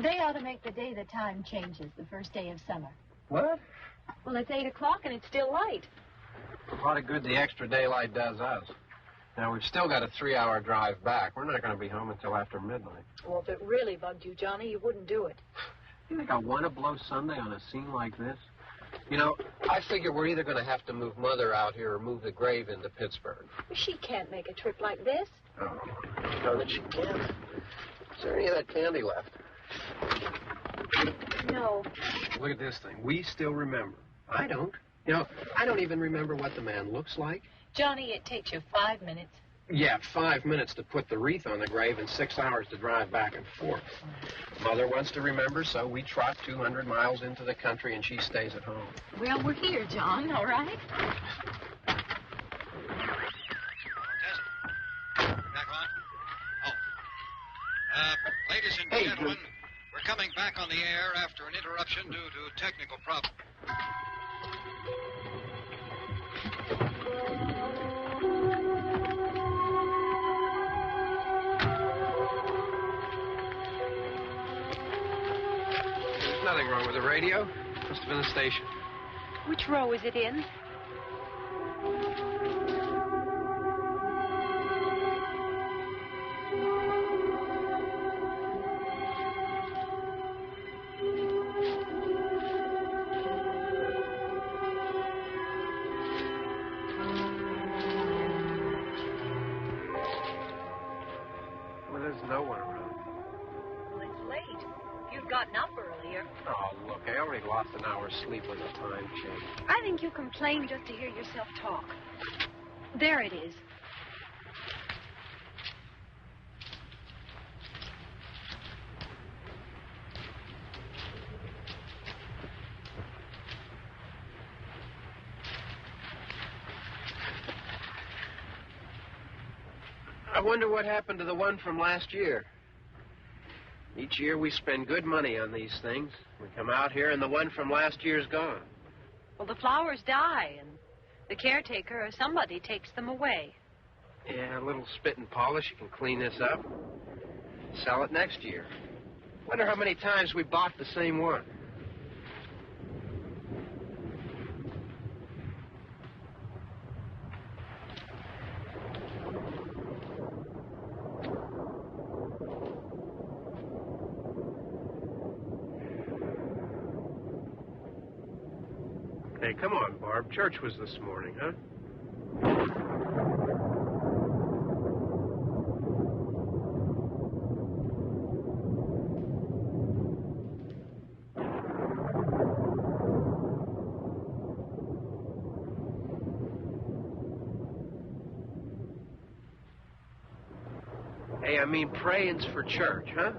They ought to make the day the time changes, the first day of summer. What? Well, it's 8 o'clock and it's still light. A lot of good the extra daylight does us. Now, we've still got a 3-hour drive back. We're not going to be home until after midnight. Well, if it really bugged you, Johnny, you wouldn't do it. You think I want to blow Sunday on a scene like this? You know, I figure we're either going to have to move Mother out here or move the grave into Pittsburgh. She can't make a trip like this. Oh, no, that she can't. Is there any of that candy left? No. Look at this thing. We still remember. I don't. You know, I don't even remember what the man looks like. Johnny, it takes you 5 minutes. Yeah, 5 minutes to put the wreath on the grave and 6 hours to drive back and forth. Mother wants to remember, so we trot 200 miles into the country and she stays at home. Well, we're here, John, all right? Test. Back on. Oh. Ladies and gentlemen, we're coming back on the air after an interruption due to technical problems. There's nothing wrong with the radio. Must have been the station. Which row is it in? Well, there's no one around. Well, it's late. You'd gotten up earlier. Oh, look, I already lost an hour's sleep with the time change. I think you complain just to hear yourself talk. There it is. I wonder what happened to the one from last year. Each year we spend good money on these things. We come out here and the one from last year's gone. Well, the flowers die, and the caretaker or somebody takes them away. Yeah, a little spit and polish. You can clean this up. Sell it next year. Wonder how many times we bought the same one. Hey, come on, Barb. Church was this morning, huh? Hey, I mean praying's for church, huh?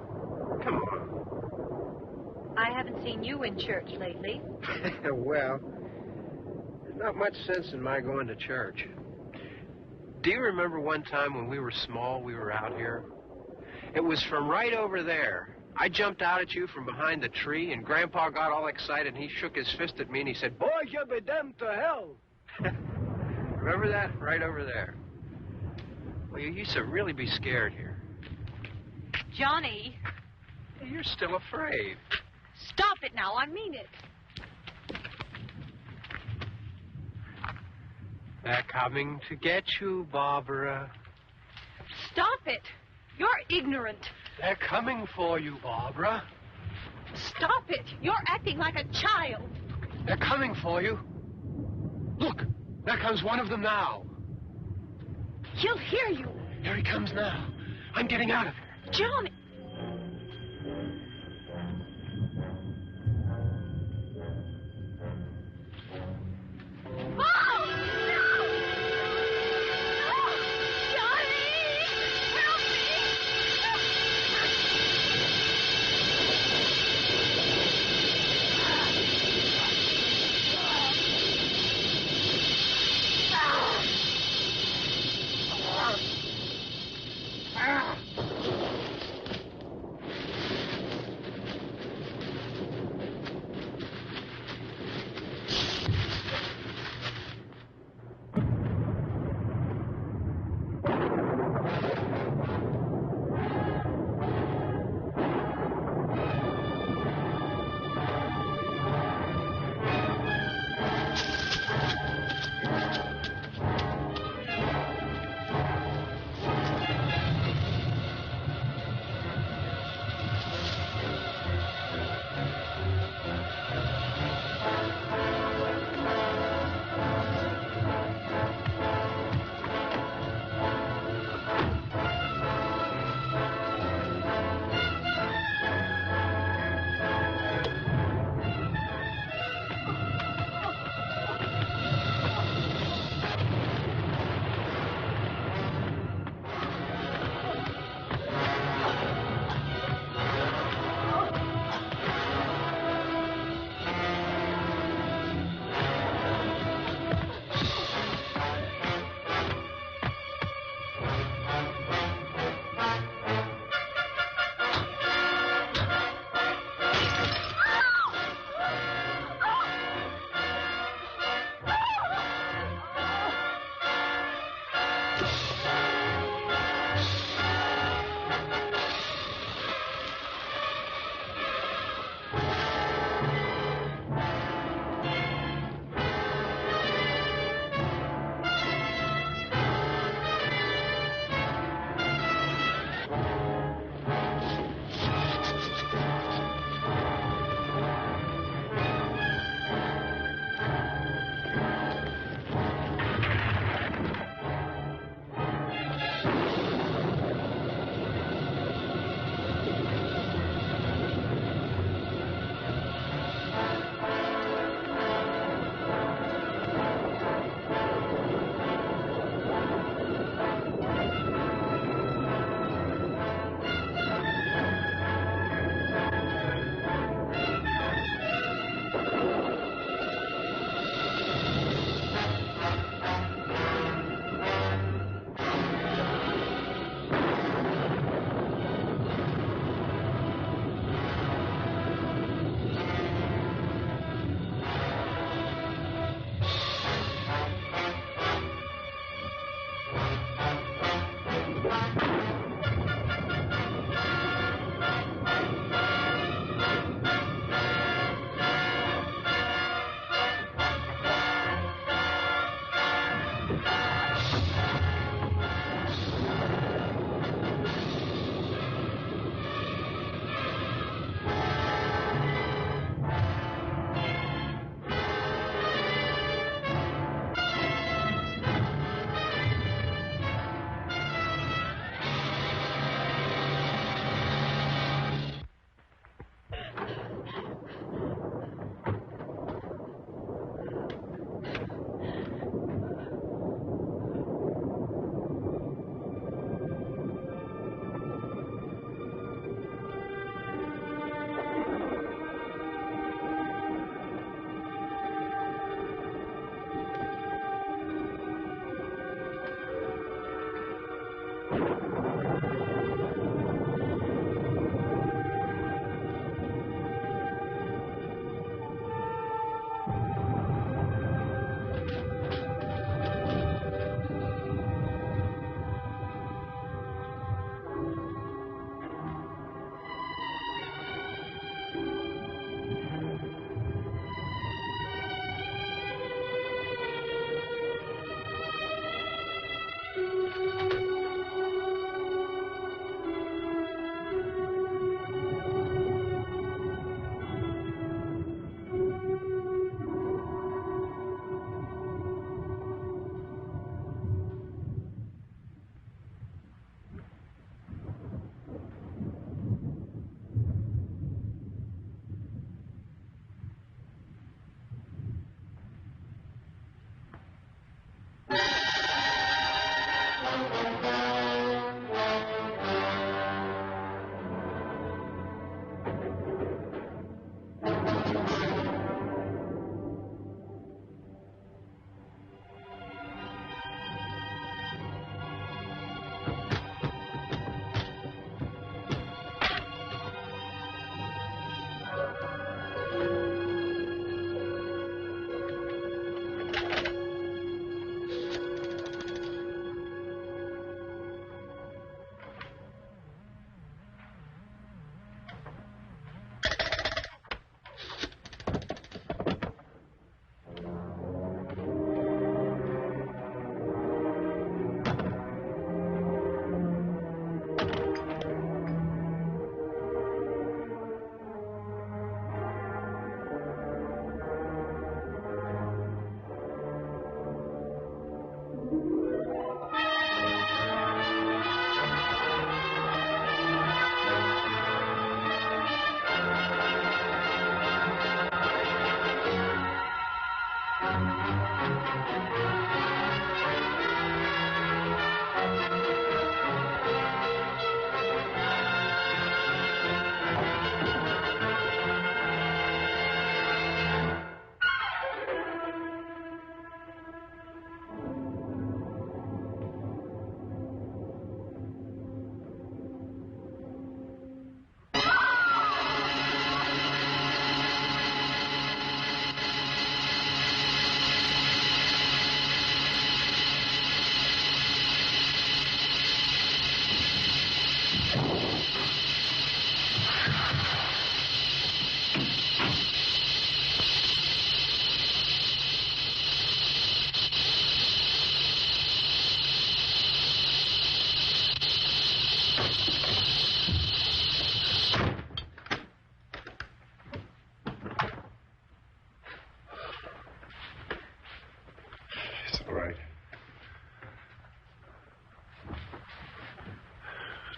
Come on. I haven't seen you in church lately. Well, there's not much sense in my going to church. Do you remember one time when we were small, we were out here? It was from right over there. I jumped out at you from behind the tree, and Grandpa got all excited, and he shook his fist at me, and he said, "Boy, you'll be damned to hell." Remember that? Right over there. Well, you used to really be scared here. Johnny. You're still afraid. Stop it now. I mean it. They're coming to get you, Barbara. Stop it. You're ignorant. They're coming for you, Barbara. Stop it. You're acting like a child. They're coming for you. Look, there comes one of them now. He'll hear you. Here he comes now. I'm getting out of here. Johnny. Oh! No! No! Johnny! Help me!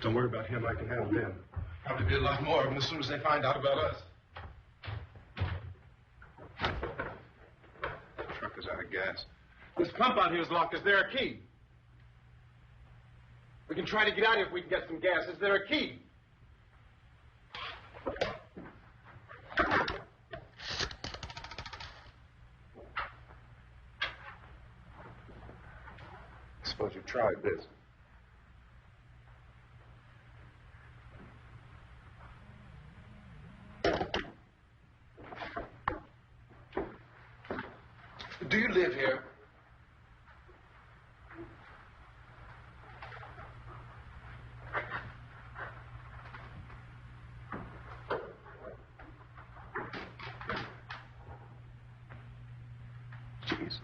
Don't worry about him. I can handle them. Probably be a lot more of them as soon as they find out about us. The truck is out of gas. This pump out here is locked. Is there a key? We can try to get out here if we can get some gas. Is there a key? Suppose you tried this. Do you live here? Jesus.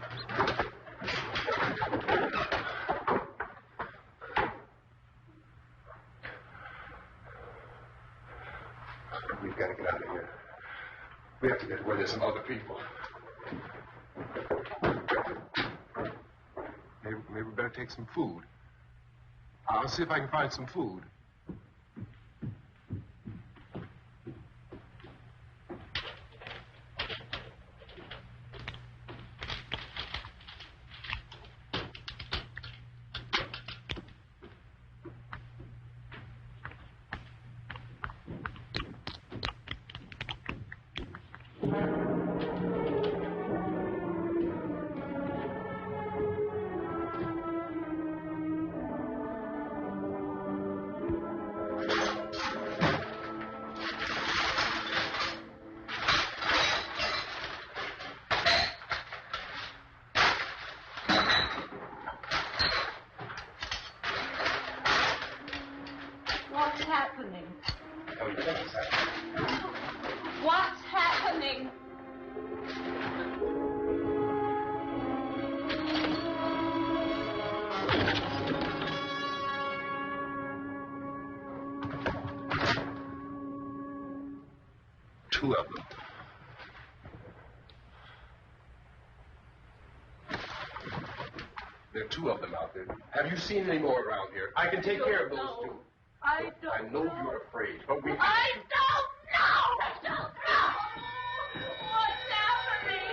We've got to get out of here. We have to get where there's some other people. Maybe we better take some food. I'll see if I can find some food. What's happening? What's happening? Two of them. There are two of them out there. Have you seen any more around here? I can take care of those two. I don't I know you're afraid, but we... I don't know! I don't know! What's happening?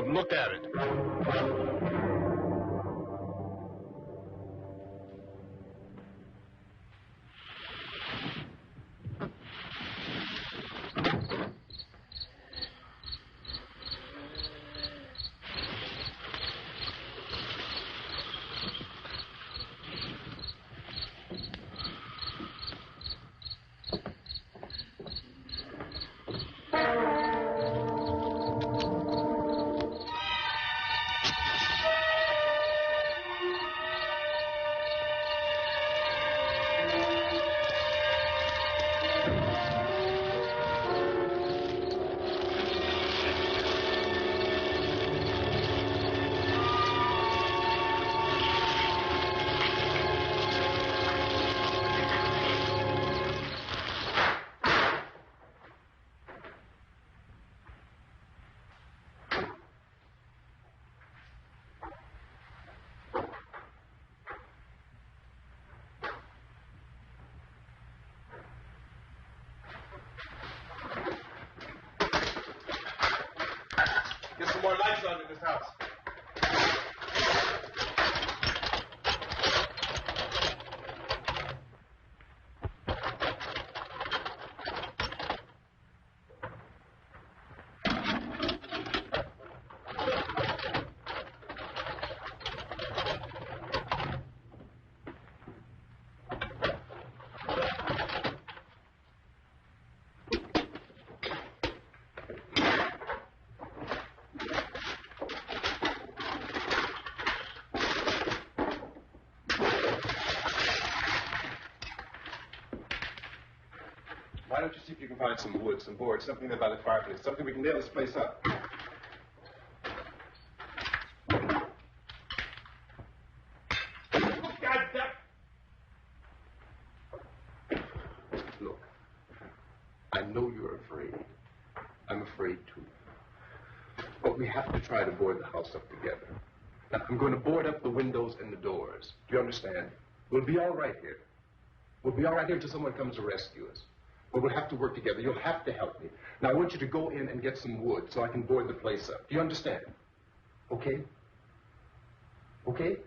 Don't look at it. Get some more lights on in this house. Why don't you see if you can find some wood, some board, something there by the fireplace, something we can nail this place up. Look, I know you're afraid. I'm afraid too. But we have to try to board the house up together. Now, I'm going to board up the windows and the doors. Do you understand? We'll be all right here. We'll be all right here until someone comes to rescue us. But we'll have to work together. You'll have to help me. Now, I want you to go in and get some wood so I can board the place up. Do you understand? Okay? Okay?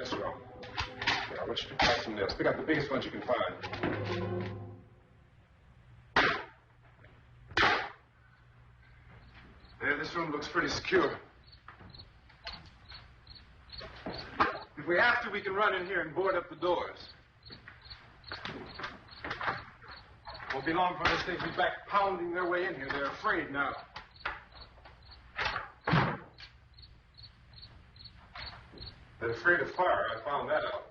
this row. Yeah, I want you to try some nails. Pick up the biggest ones you can find. Yeah, this room looks pretty secure. If we have to, we can run in here and board up the doors. Won't be long before they'll be back pounding their way in here. They're afraid now. They're afraid of fire. I found that out.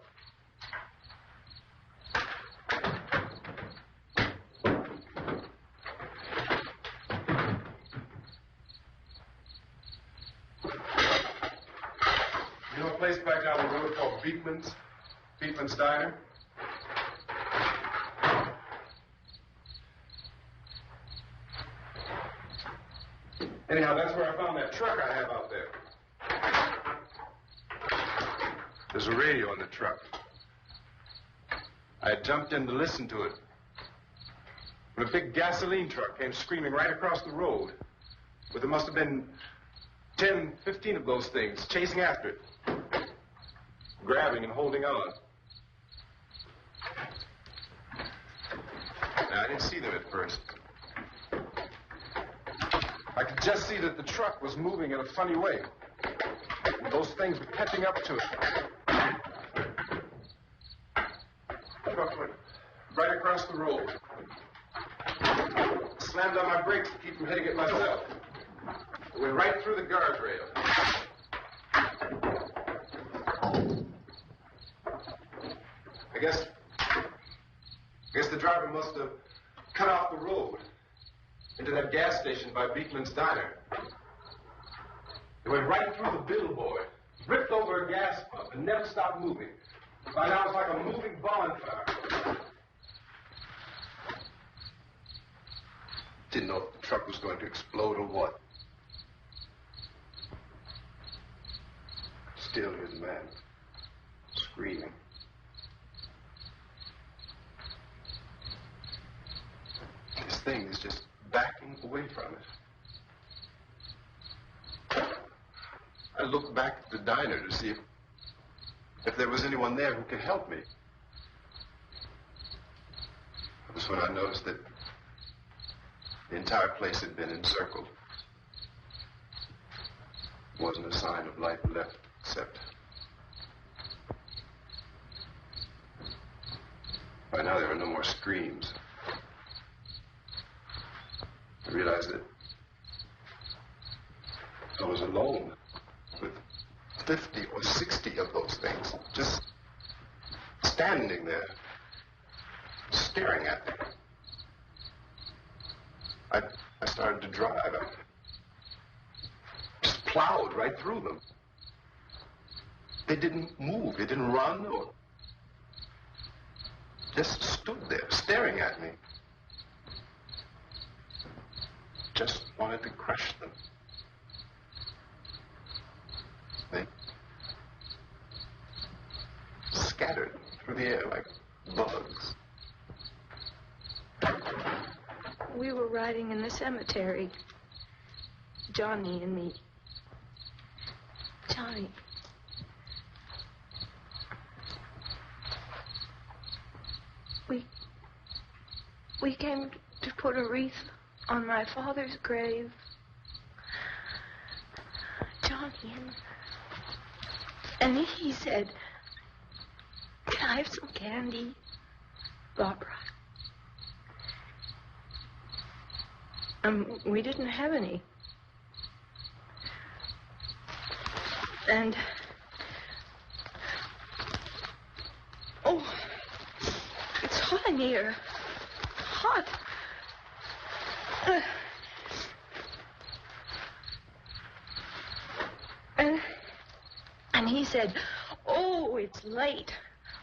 You know a place back down the road called Beekman's Diner? Anyhow, that's where I found that truck I have out there. There's a radio in the truck. I jumped in to listen to it when a big gasoline truck came screaming right across the road. But there must have been 10, 15 of those things chasing after it, grabbing and holding on. Now, I didn't see them at first. I could just see that the truck was moving in a funny way. And those things were catching up to it. The truck went right across the road. Slammed on my brakes to keep from hitting it myself. It went right through the guardrail. I guess the driver must have cut off the road into that gas station by Beekman's Diner. It went right through the billboard, ripped over a gas pump, and never stopped moving. By now, it was like a moving bonfire. Didn't know if the truck was going to explode or what. Still, here's the man, screaming. This thing is just backing away from it. I looked back at the diner to see if there was anyone there who could help me. That was when I noticed that the entire place had been encircled. There wasn't a sign of life left except by now there were no more screams. I realized that I was alone with 50 or 60 of those things, just standing there, staring at me. I started to drive. I just plowed right through them. They didn't move. They didn't run or just stood there, staring at me. Just wanted to crush them. They scattered through the air like bugs. We were riding in the cemetery, Johnny and me. Johnny. We came to put a wreath on my father's grave. Johnny, and he said, "Can I have some candy, Barbara?" We didn't have any. And oh, it's hot in here. Hot. And he said, "Oh, it's late.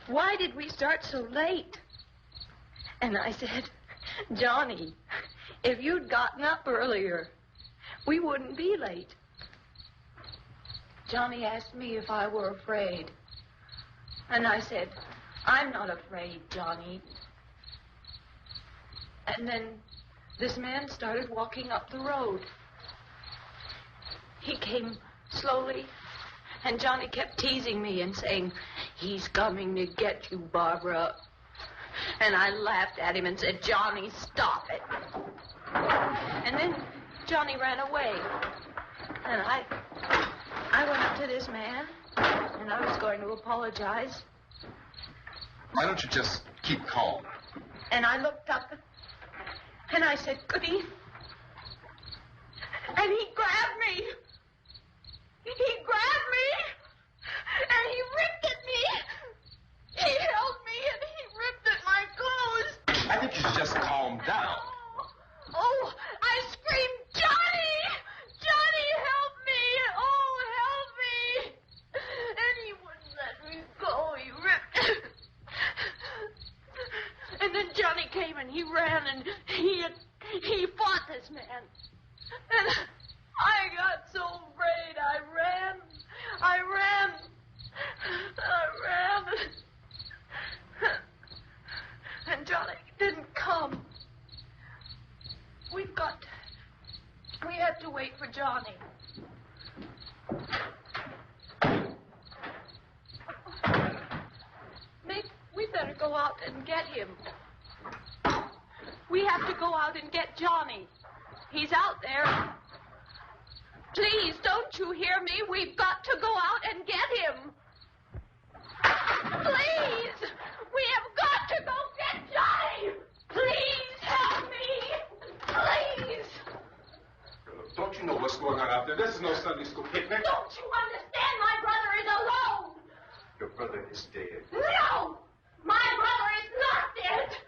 Why did we start so late?" And I said, "Johnny, if you'd gotten up earlier, we wouldn't be late." Johnny asked me if I were afraid. And I said, "I'm not afraid, Johnny." And then this man started walking up the road. He came slowly, and Johnny kept teasing me and saying, "He's coming to get you, Barbara." And I laughed at him and said, "Johnny, stop it." And then Johnny ran away. And I went up to this man, and I was going to apologize. Why don't you just keep calm? And I looked up, and I said, "Goody." And he grabbed me. He grabbed me, and he ripped at me. He held me, and he ripped at my clothes. I think you should just calm down. Oh, I screamed, "Johnny! Johnny, help me! Oh, help me!" And he wouldn't let me go. He ripped. And then Johnny came, and he ran, and he fought this man. And I got so afraid. I ran. And Johnny didn't come. We had to wait for Johnny. We better go out and get him. We have to go out and get Johnny. He's out there. Please, don't you hear me? We've got to go out and get him. Please! We have got to go get Johnny! Please help me! Please! Don't you know what's going on out there? This is no Sunday school picnic. Don't you understand? My brother is alone! Your brother is dead. No! My brother is not dead!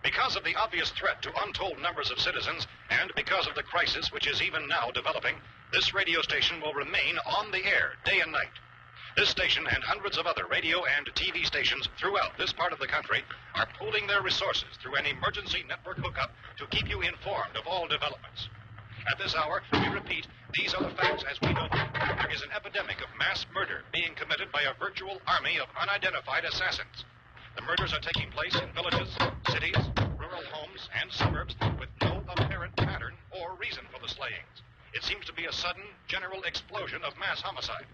Because of the obvious threat to untold numbers of citizens, and because of the crisis which is even now developing, this radio station will remain on the air day and night. This station and hundreds of other radio and TV stations throughout this part of the country are pooling their resources through an emergency network hookup to keep you informed of all developments. At this hour, we repeat, these are the facts as we know them. There is an epidemic of mass murder being committed by a virtual army of unidentified assassins. The murders are taking place in villages, cities, rural homes, and suburbs with no apparent pattern or reason for the slayings. It seems to be a sudden, general explosion of mass homicide.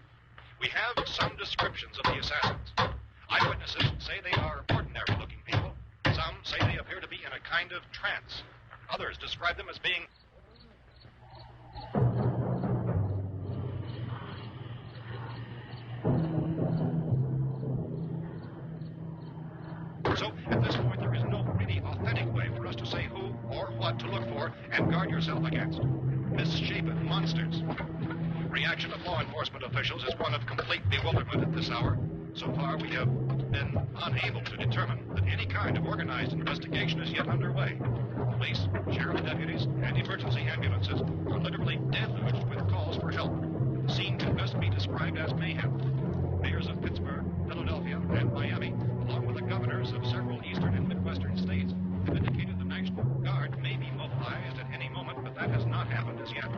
We have some descriptions of the assassins. Eyewitnesses say they are ordinary-looking people. Some say they appear to be in a kind of trance. Others describe them as being... So, at this point, there is no really authentic way for us to say who or what to look for and guard yourself against. Misshapen monsters. Reaction of law enforcement officials is one of complete bewilderment at this hour. So far, we have been unable to determine that any kind of organized investigation is yet underway. Police, sheriff deputies, and emergency ambulances are literally deluged with calls for help. The scene can best be described as mayhem. Mayors of Pittsburgh, Philadelphia, and Miami, along with the governors of several eastern and midwestern states, have indicated the National Guard may be mobilized at any moment, but that has not happened as yet.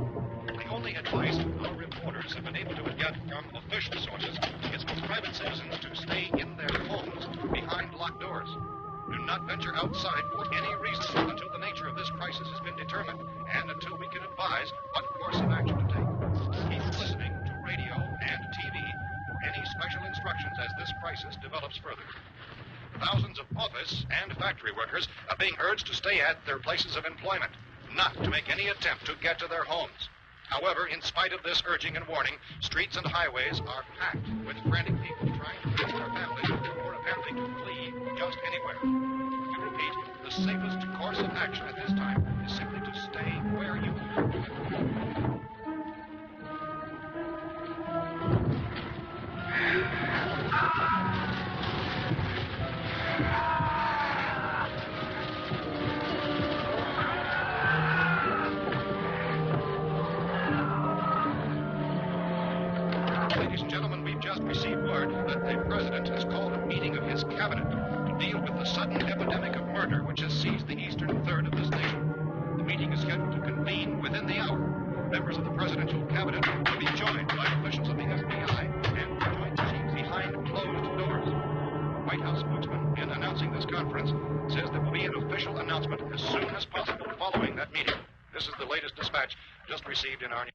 The only advice our reporters have been able to get from official sources is for private citizens to stay in their homes behind locked doors. Do not venture outside for any reason until the nature of this crisis has been determined and until we can advise what course of action to take. Keep listening to radio and TV for any special instructions as this crisis develops further. Thousands of office and factory workers are being urged to stay at their places of employment, not to make any attempt to get to their homes. However, in spite of this urging and warning, streets and highways are packed with frantic people trying to reach their families or apparently to flee just anywhere. We repeat, the safest course of action at this time is simply to stay murder which has seized the eastern third of this nation. The meeting is scheduled to convene within the hour. Members of the presidential cabinet will be joined by officials of the FBI and joint chiefs behind closed doors. The White House spokesman, in announcing this conference, says there will be an official announcement as soon as possible following that meeting. This is the latest dispatch just received in our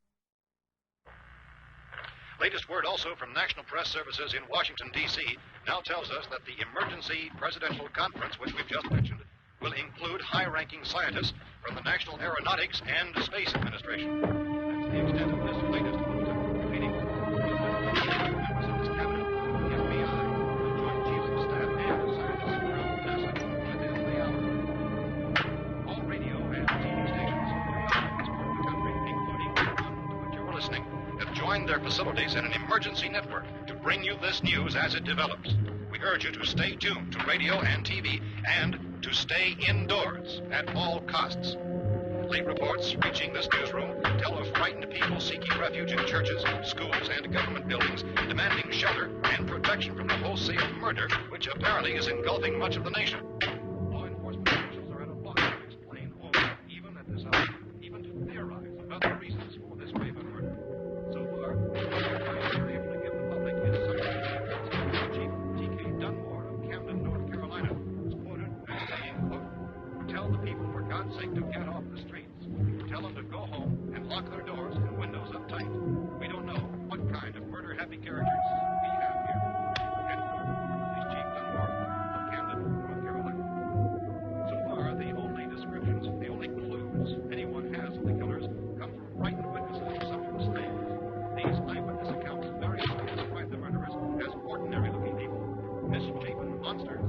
latest word also from National Press Services in Washington, D.C. now tells us that the emergency presidential conference, which we've just mentioned, will include high-ranking scientists from the National Aeronautics and Space Administration. That's the extent of this latest bulletin. Meeting members of this cabinet, the FBI, the Joint Chiefs of Staff, and scientists from NASA within the hour. All radio and TV stations around this part of the country, including the one to which you're listening, have joined their facilities in an emergency network to bring you this news as it develops. We urge you to stay tuned to radio and TV and to stay indoors at all costs. Late reports reaching this newsroom tell of frightened people seeking refuge in churches, schools, and government buildings, demanding shelter and protection from the wholesale murder which apparently is engulfing much of the nation. Law enforcement officials are at a loss to explain or even at this hour, even to theorize about the reasons for this raven murder. So far, the information we're able to give the public is such. Chief T.K. Dunmore of Camden, North Carolina, was quoted as saying, quote, "Tell the people, for God's sake, to get off the streets. Tell them to go home and lock their doors and windows up tight. We don't know what kind of murder-happy characters we have here." End quote. This is Chief Dunmore of Camden, North Carolina. So far, the only descriptions, the only clues anyone has of the killers come from frightened witnesses of some of the slaves. These eyewitness accounts variously describe the murderers as ordinary-looking people, misshapen monsters,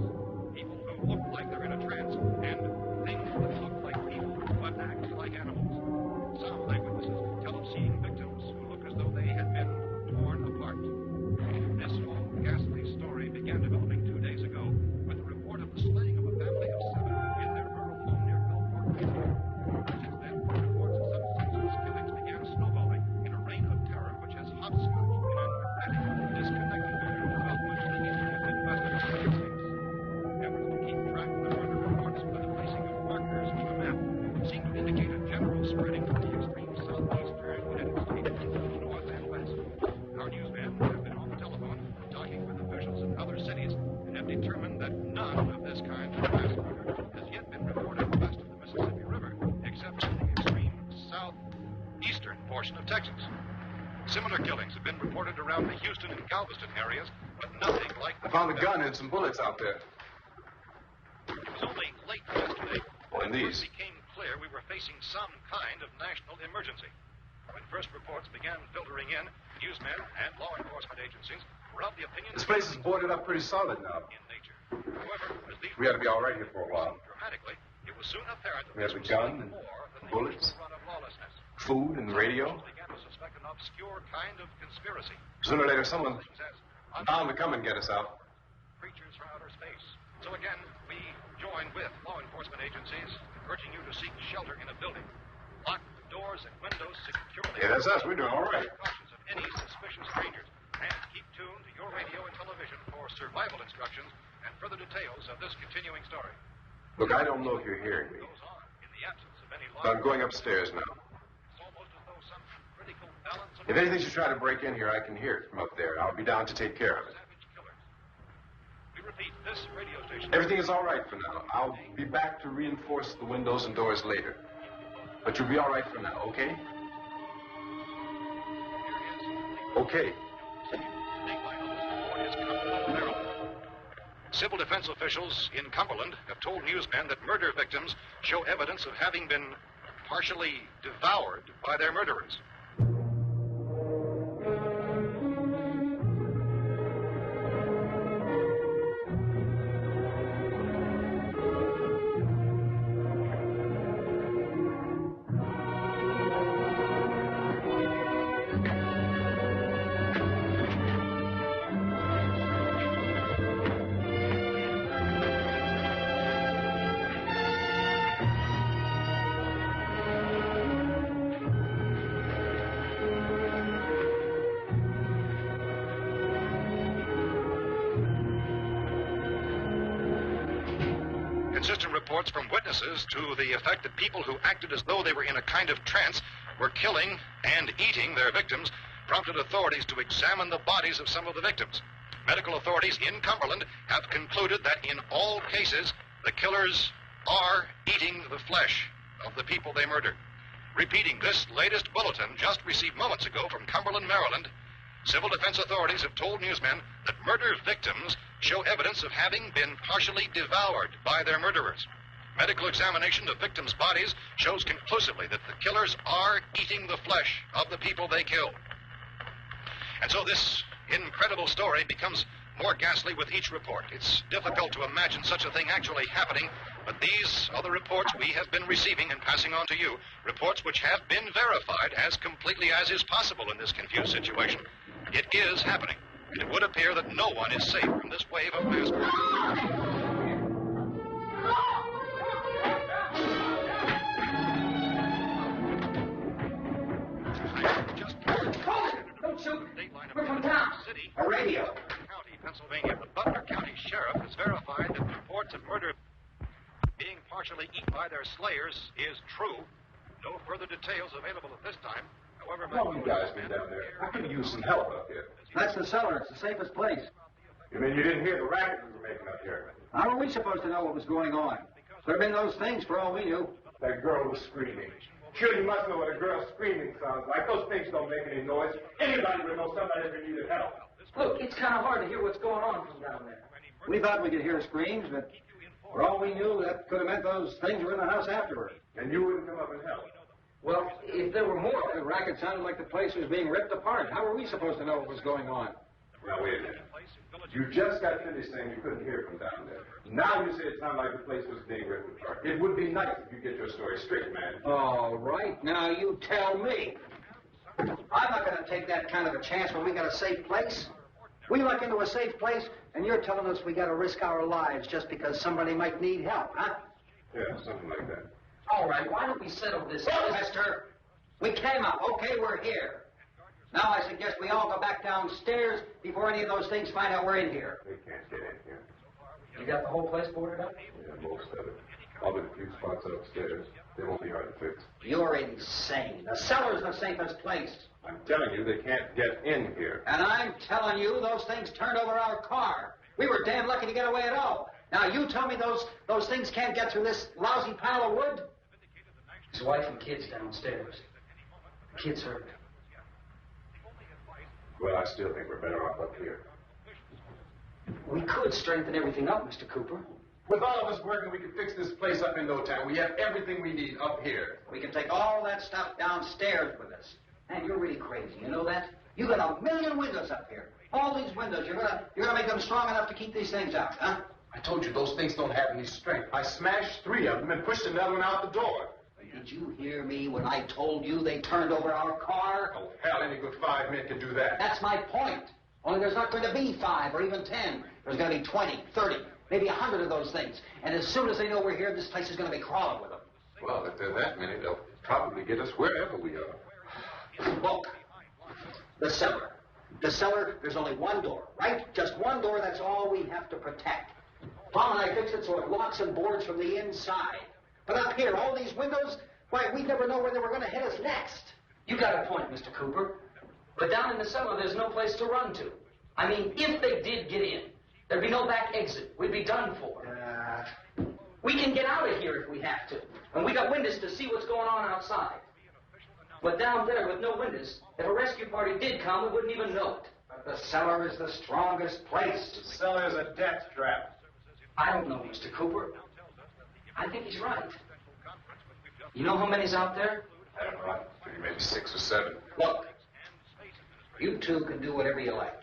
people who look like they're in a trance, and things that look like people but act like animals. Some eyewitnesses tell of seeing victims who look as though they had been torn apart. This whole ghastly story began developing 2 days ago with the report of the slaying of a family of 7 in their rural home near Gulfport. Since then, reports of some senseless killings began snowballing in a reign of terror which has hopscotched in an erratic, disconnected manner throughout much of the eastern and midwestern United States. Efforts to keep track of the murder reports by the placing of markers on a map seem to indicate a general spreading from the extreme southeastern United States to the north and west. Our newsmen have been on the telephone talking with officials in other cities and have determined that none of this kind of mass murder has yet been reported west of the Mississippi River, except in the extreme southeastern portion of Texas. Similar killings have been reported around the Houston and Galveston areas, but nothing like I found a gun and some bullets out there. It was only late yesterday And these? it became clear we were facing some kind of national emergency. When first reports began filtering in, newsmen and law enforcement agencies were of the opinion This place is boarded up pretty solid now. in nature. However, as these We ought to be all right here for a while. dramatically, it was soon apparent that We have this a was gun something and more than bullets. the usual run of lawlessness. Food and the radio. Officials began to suspect an obscure kind of conspiracy. Sooner or later, someone Things as bound to come and get us out. creatures from outer space. So again, we join with law enforcement agencies, urging you to seek shelter in a building. Lock doors and windows securely. Yeah, that's us. We're doing all right. Precautions of any suspicious strangers. And keep tuned to your radio and television for survival instructions and further details of this continuing story. Look, I don't know if you're hearing me, Goes on in the absence of any law. but I'm going upstairs now. It's almost as though some critical balance of If anything should try to break in here, I can hear it from up there. I'll be down to take care of it. savage killers. We repeat, this radio station. Everything is all right for now. I'll be back to reinforce the windows and doors later. But you'll be all right for now, okay? Okay. Civil defense officials in Cumberland have told newsmen that murder victims show evidence of having been partially devoured by their murderers. Inconsistent reports from witnesses to the effect that people who acted as though they were in a kind of trance were killing and eating their victims prompted authorities to examine the bodies of some of the victims. Medical authorities in Cumberland have concluded that in all cases, the killers are eating the flesh of the people they murdered. Repeating this latest bulletin just received moments ago from Cumberland, Maryland, civil defense authorities have told newsmen that murder victims show evidence of having been partially devoured by their murderers. Medical examination of victims' bodies shows conclusively that the killers are eating the flesh of the people they killed. And so this incredible story becomes more ghastly with each report. It's difficult to imagine such a thing actually happening, but these are the reports we have been receiving and passing on to you, reports which have been verified as completely as is possible in this confused situation. It is happening, and it would appear that no one is safe from this wave of mass murder. Don't shoot! We're from town. A radio. County, Pennsylvania. The Butler County Sheriff has verified that reports of murder being partially eaten by their slayers is true. No further details available at this time. However, How long you guys been down there? I could use some help up here. That's the cellar. It's the safest place. You mean you didn't hear the racket we were making up here? How are we supposed to know what was going on? Could have been those things for all we knew. That girl was screaming. Sure, you must know what a girl screaming sounds like. Those things don't make any noise. Anybody would know somebody ever needed help. Look, it's kind of hard to hear what's going on from down there. We thought we could hear screams, but for all we knew, that could have meant those things were in the house afterward. And you wouldn't come up and help? Well, if there were more, the racket sounded like the place was being ripped apart. How were we supposed to know what was going on? Now, wait a minute. You just got finished saying you couldn't hear from down there. Now you say it sounded like the place was being ripped apart. It would be nice if you get your story straight, man. All right, now you tell me. I'm not going to take that kind of a chance when we got a safe place. We luck into a safe place, and you're telling us we got to risk our lives just because somebody might need help, huh? Yeah, something like that. All right, why don't we settle this? Well, mister, we came up. Okay, we're here. Now I suggest we all go back downstairs before any of those things find out we're in here. They can't get in here. You got the whole place boarded up? Yeah, most of it. Probably a few spots upstairs. They won't be hard to fix. You're insane. The cellar's the safest place. I'm telling you, they can't get in here. And I'm telling you, those things turned over our car. We were damn lucky to get away at all. Now, you tell me those things can't get through this lousy pile of wood? His wife and kids downstairs. The kids hurt. Well, I still think we're better off up here. We could strengthen everything up, Mr. Cooper. With all of us working, we can fix this place up in no time. We have everything we need up here. We can take all that stuff downstairs with us. Man, you're really crazy. You know that? You got 1 million windows up here. All these windows, you're gonna make them strong enough to keep these things out, huh? I told you those things don't have any strength. I smashed 3 of them and pushed another one out the door. Did you hear me when I told you they turned over our car? Oh, hell, any good 5 men can do that. That's my point. Only there's not going to be 5 or even 10. There's going to be 20, 30, maybe 100 of those things. And as soon as they know we're here, this place is going to be crawling with them. Well, if there are that many, they'll probably get us wherever we are. Look, the cellar. The cellar, there's only one door, right? Just one door, that's all we have to protect. Tom and I fixed it so it locks and boards from the inside. But up here, all these windows, why, we'd never know where they were going to hit us next. You got a point, Mr. Cooper. But down in the cellar, there's no place to run to. I mean, if they did get in, there'd be no back exit. We'd be done for. We can get out of here if we have to. And we got windows to see what's going on outside. But down there with no windows, if a rescue party did come, we wouldn't even know it. But the cellar is the strongest place. The cellar is a death trap. I don't know, Mr. Cooper. I think he's right. You know how many's out there? I don't know. Maybe 6 or 7. Look, you two can do whatever you like.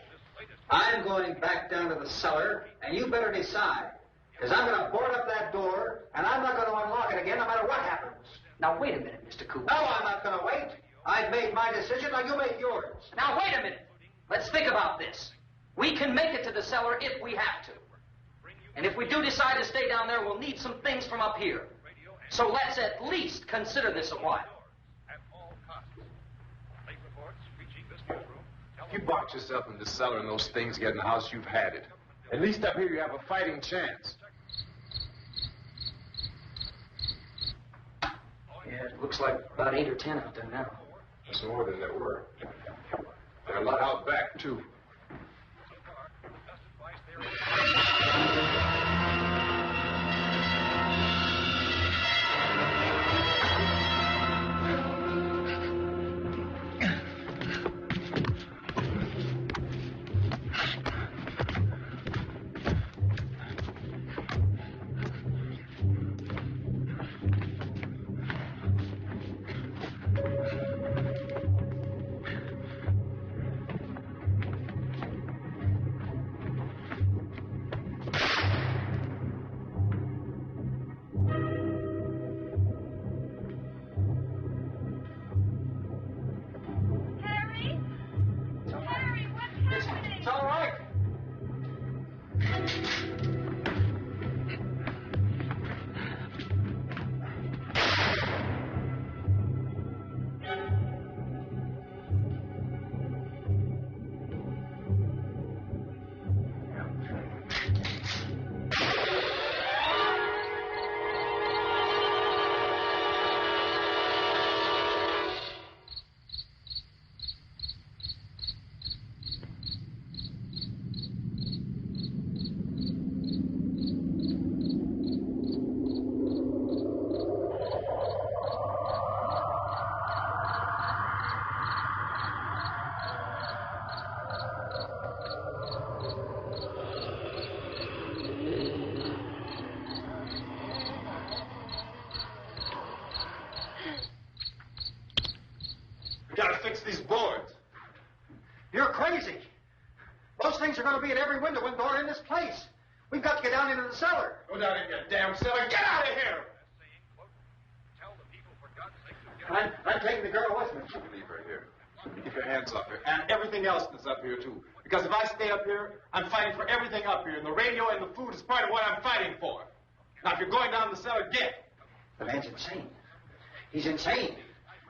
I'm going back down to the cellar, and you better decide. Because I'm going to board up that door, and I'm not going to unlock it again no matter what happens. Now, wait a minute, Mr. Cooper. No, I'm not going to wait. I've made my decision, now you make yours. Now, wait a minute. Let's think about this. We can make it to the cellar if we have to. And if we do decide to stay down there, we'll need some things from up here. So let's at least consider this a while. If you box yourself in the cellar and those things get in the house, you've had it. At least up here you have a fighting chance. Yeah, it looks like about 8 or 10 out there now. That's more than there were. There are a lot out back, too. It's all right. Gotta fix these boards. You're crazy. Those things are going to be at every window and door in this place. We've got to get down into the cellar. Go down in your damn cellar. Get out of here! I'm taking the girl with me. Leave her here. Keep your hands up here. And everything else that's up here, too. Because if I stay up here, I'm fighting for everything up here. And the radio and the food is part of what I'm fighting for. Now, if you're going down the cellar, get. The man's insane. He's insane.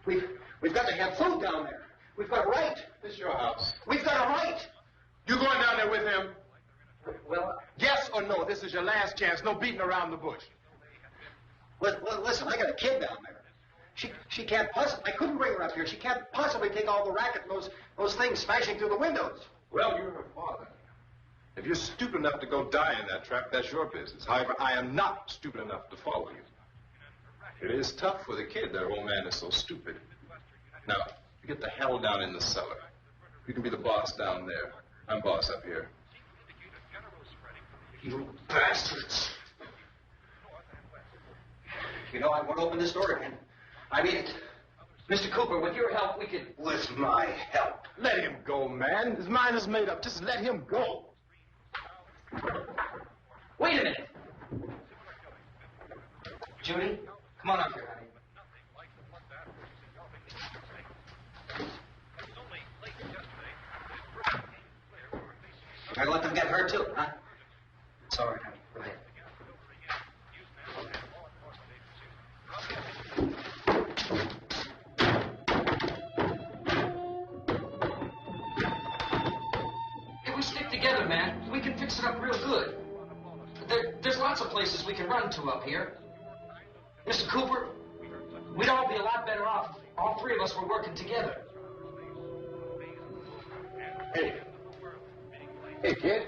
We've got to have food down there. We've got a right. This is your house. We've got a right. You going down there with him? Well, Yes or no? This is your last chance. No beating around the bush. listen, I got a kid down there. She can't possibly, I couldn't bring her up here. She can't possibly take all the racket and those things smashing through the windows. Well, you're her father. If you're stupid enough to go die in that trap, that's your business. However, I am not stupid enough to follow you. It is tough for the kid. That old man is so stupid. Now, you get the hell down in the cellar. You can be the boss down there. I'm boss up here. You bastards. You know, I won't open this door again. I mean it. Mr. Cooper, with your help, we could... With my help? Let him go, man. His mind is made up. Just let him go. Wait a minute. Judy, come on up here, honey. I let them get hurt, too, huh? It's all right, honey. Go ahead. If we stick together, man, we can fix it up real good. There's lots of places we can run to up here. Mr. Cooper, we'd all be a lot better off if all three of us were working together. Hey. Hey, kid.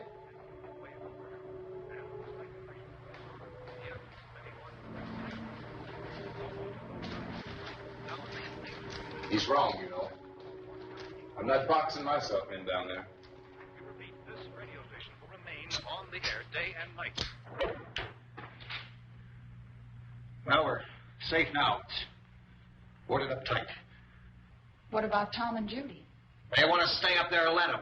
He's wrong, you know. I'm not boxing myself in down there. This radio station will remain on the air day and night. Well, we're safe now. It's boarded up tight. What about Tom and Judy? They want to stay up there and let them.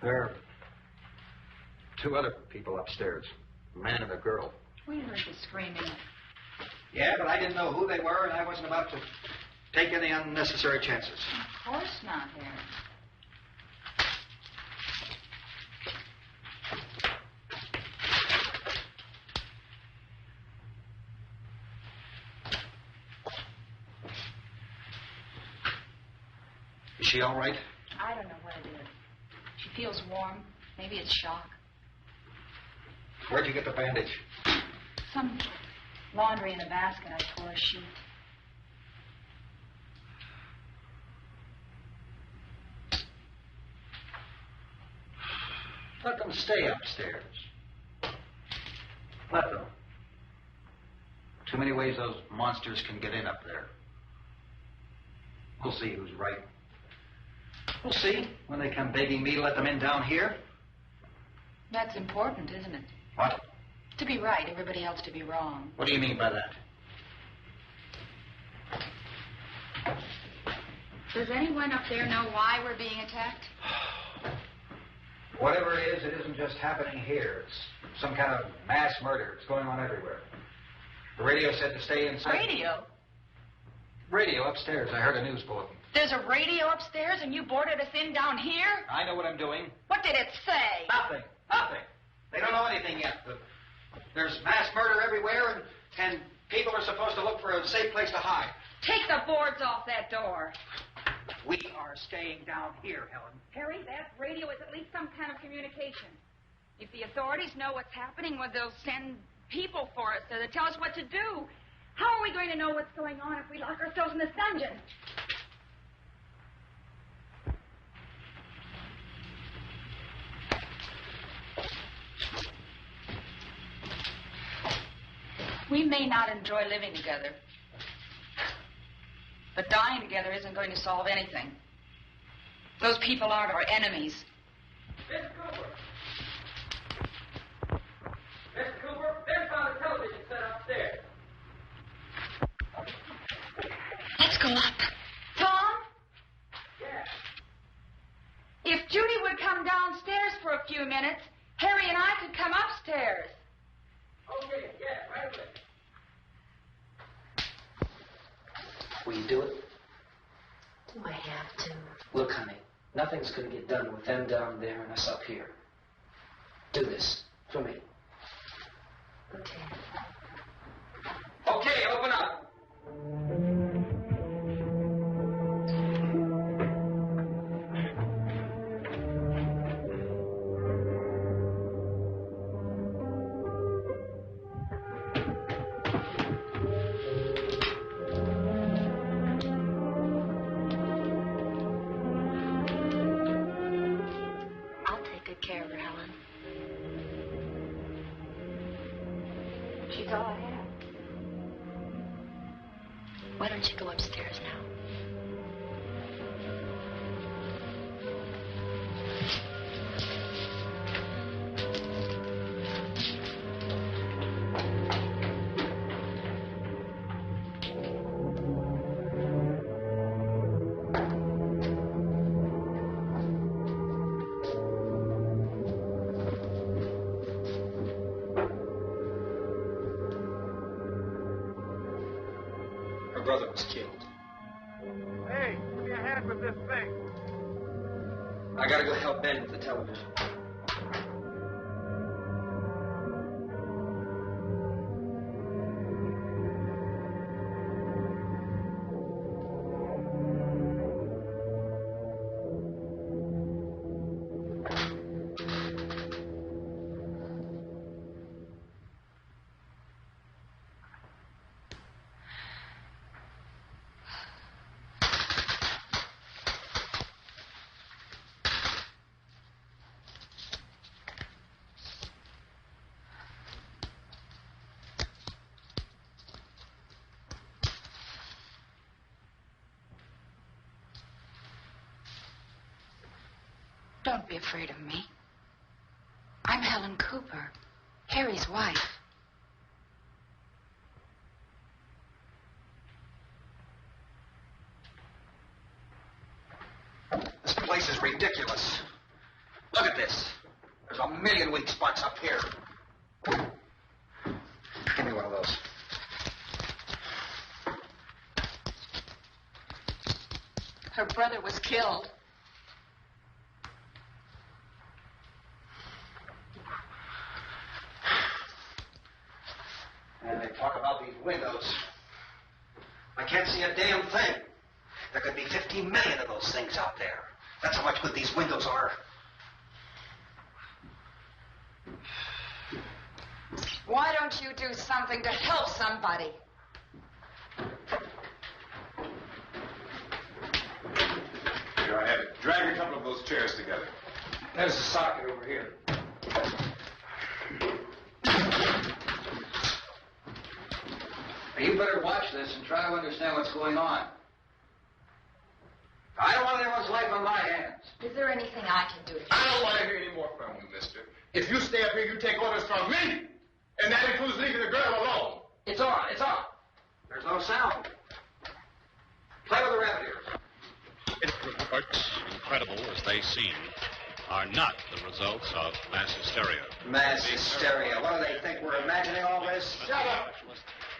There are two other people upstairs, a man and a girl. We heard you screaming. Yeah, but I didn't know who they were, and I wasn't about to take any unnecessary chances. Of course not, Harry. Is she all right? I don't know what it is. She feels warm. Maybe it's shock. Where'd you get the bandage? Some laundry in a basket. I tore a sheet. Let them stay upstairs. Let them. Too many ways those monsters can get in up there. We'll see who's right. We'll see when they come begging me to let them in down here. That's important, isn't it? What? To be right, everybody else to be wrong. What do you mean by that? Does anyone up there know why we're being attacked? Whatever it isn't just happening here. It's some kind of mass murder. It's going on everywhere. The radio said to stay inside. Radio? Radio upstairs. I heard a news bulletin. There's a radio upstairs and you boarded us in down here? I know what I'm doing. What did it say? Nothing. Nothing. They don't know anything yet. There's mass murder everywhere, and people are supposed to look for a safe place to hide. Take the boards off that door. We are staying down here, Helen. Harry, that radio is at least some kind of communication. If the authorities know what's happening, well, they'll send people for us to tell us what to do. How are we going to know what's going on if we lock ourselves in this dungeon? We may not enjoy living together, but dying together isn't going to solve anything. Those people aren't our enemies. Mr. Cooper! Mr. Cooper, there's found a television set upstairs. Let's go up. Tom? Yeah. If Judy would come downstairs for a few minutes, Harry and I could come upstairs. Okay, yeah, right away. Will you do it? Do I have to? Look, honey, nothing's going to get done with them down there and us up here. Do this for me. Okay. Okay, open up. I'll take good care of her, Helen. She's all I have. Why don't you go upstairs now? Her brother was killed. Hey, give me a hand with this thing. I gotta go help Ben with the television. Don't be afraid of me. I'm Helen Cooper, Harry's wife. This place is ridiculous. Look at this. There's a million weak spots up here. Give me one of those. Her brother was killed. And they talk about these windows. I can't see a damn thing. There could be 15 million of those things out there. That's how much good these windows are. Why don't you do something to help somebody? Here, I have it. Drag a couple of those chairs together. There's a socket over here. You better watch this and try to understand what's going on. I don't want anyone's life on my hands. Is there anything I can do? I don't want to hear any more from you, mister. If you stay up here, you take orders from me. And that includes leaving the girl alone. It's on, it's on. There's no sound. Play with the rabbit ears. Reports, incredible as they seem, are not the results of mass hysteria. Mass hysteria. What do they think? We're imagining all this? Shut up!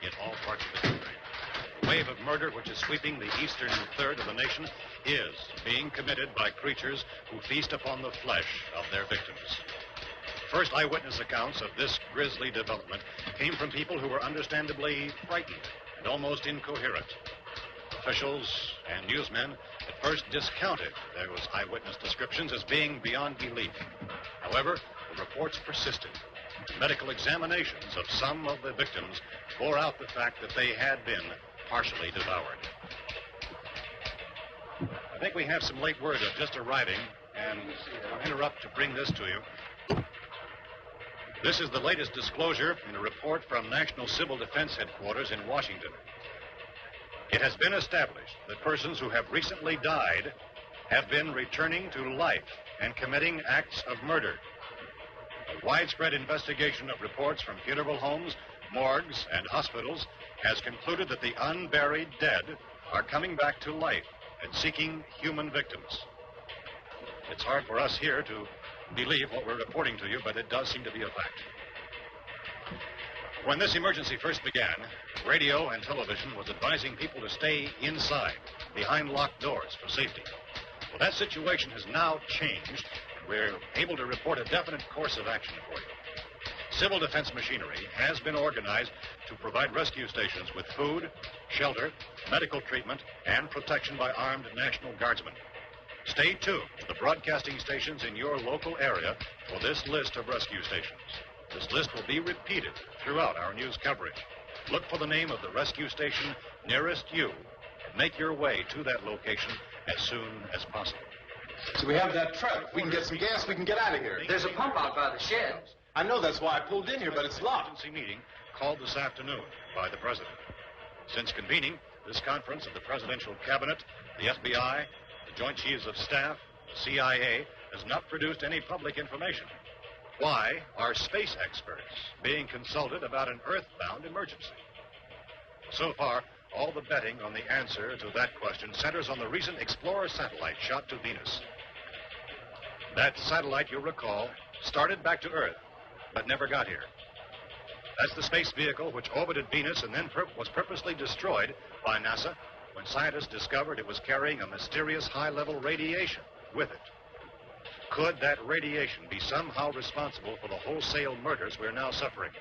In all parts of the country. The wave of murder which is sweeping the eastern third of the nation is being committed by creatures who feast upon the flesh of their victims. First eyewitness accounts of this grisly development came from people who were understandably frightened and almost incoherent. Officials and newsmen at first discounted those eyewitness descriptions as being beyond belief. However, the reports persisted. Medical examinations of some of the victims bore out the fact that they had been partially devoured. I think we have some late word of just arriving, and I'll interrupt to bring this to you. This is the latest disclosure in a report from National Civil Defense Headquarters in Washington. It has been established that persons who have recently died have been returning to life and committing acts of murder. A widespread investigation of reports from funeral homes, morgues, and hospitals has concluded that the unburied dead are coming back to life and seeking human victims. It's hard for us here to believe what we're reporting to you, but it does seem to be a fact. When this emergency first began, radio and television was advising people to stay inside, behind locked doors for safety. Well, that situation has now changed. We're able to report a definite course of action for you. Civil defense machinery has been organized to provide rescue stations with food, shelter, medical treatment, and protection by armed National Guardsmen. Stay tuned to the broadcasting stations in your local area for this list of rescue stations. This list will be repeated throughout our news coverage. Look for the name of the rescue station nearest you and make your way to that location as soon as possible. So we have that truck. If we can get some gas, we can get out of here. There's a pump out by the shed. I know, that's why I pulled in here, but it's locked. Emergency meeting called this afternoon by the President. Since convening this conference of the Presidential Cabinet, the FBI, the Joint Chiefs of Staff, the CIA, has not produced any public information. Why are space experts being consulted about an earthbound emergency? So far, all the betting on the answer to that question centers on the recent Explorer satellite shot to Venus. That satellite, you'll recall, started back to Earth, but never got here. That's the space vehicle which orbited Venus and then was purposely destroyed by NASA when scientists discovered it was carrying a mysterious high-level radiation with it. Could that radiation be somehow responsible for the wholesale murders we're now suffering?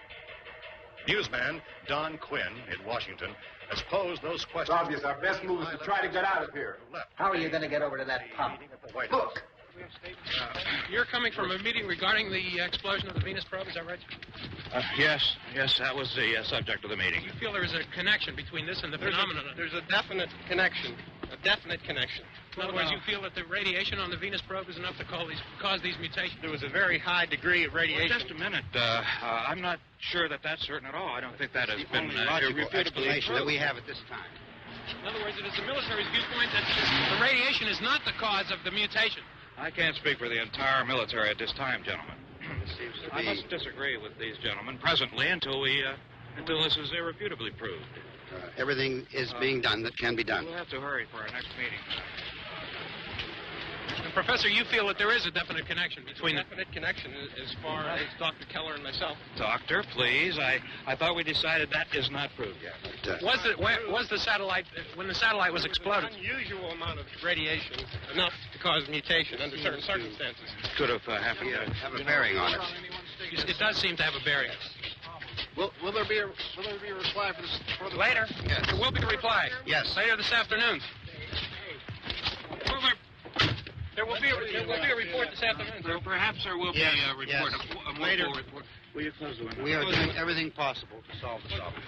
Newsman Don Quinn in Washington has posed those questions. It's obvious our best move is to try to get out of here. How are you going to get over to that pump? Look. You're coming from a meeting regarding the explosion of the Venus probe, is that right? Yes, that was the subject of the meeting. You feel there is a connection between this and the phenomenon? There's a definite connection. In other words, you feel that the radiation on the Venus probe is enough to cause these mutations? There was a very high degree of radiation. Well, just a minute. I'm not sure that that's certain at all. I don't think that has been irrefutably explanation that we have at this time. In other words, it is the military's viewpoint that the radiation is not the cause of the mutation. I can't speak for the entire military at this time, gentlemen. I must disagree with these gentlemen presently until this is irrefutably proved. Everything is being done that can be done. We'll have to hurry for our next meeting. And Professor, you feel that there is a definite connection between definite connection as far as Dr. Keller and myself. Doctor, please. I thought we decided that is not proved yet. Was the satellite, when the satellite was exploded? An unusual amount of radiation, enough to cause mutation under certain circumstances. Could have happened. Have a bearing on it. It does seem to have a bearing. Will there be a reply for this? Later? Yes. There will be a reply. Yes. Later this afternoon. There will be a report this afternoon. Perhaps there will be a report, a more full report. Will you close the window? We are doing everything possible to solve the problem.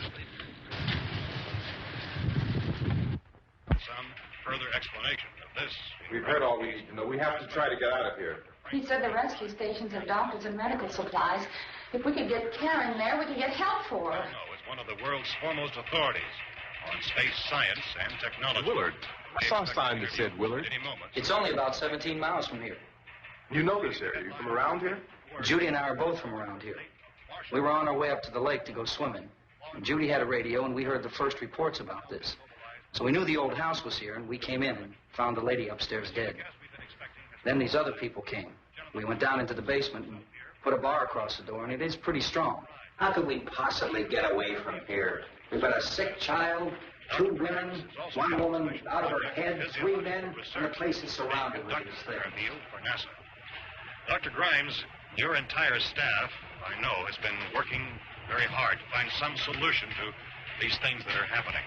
Some further explanation of this. We've heard all we need to know. We have to try to get out of here. He said the rescue stations have doctors and medical supplies. If we could get care in there, we could get help for her. No, it's one of the world's foremost authorities on space science and technology. Willard. I saw a sign that said Willard. Any moment. It's only about 17 miles from here. You know this area. You from around here? Judy and I are both from around here. We were on our way up to the lake to go swimming. And Judy had a radio, and we heard the first reports about this. So we knew the old house was here, and we came in and found the lady upstairs dead. Then these other people came. We went down into the basement and put a bar across the door, and it is pretty strong. How could we possibly get away from here? We've got a sick child, 2 women, 1 woman out of her head, 3 men, and the place is surrounded with these things. For NASA. Dr. Grimes, your entire staff, I know, has been working very hard to find some solution to these things that are happening.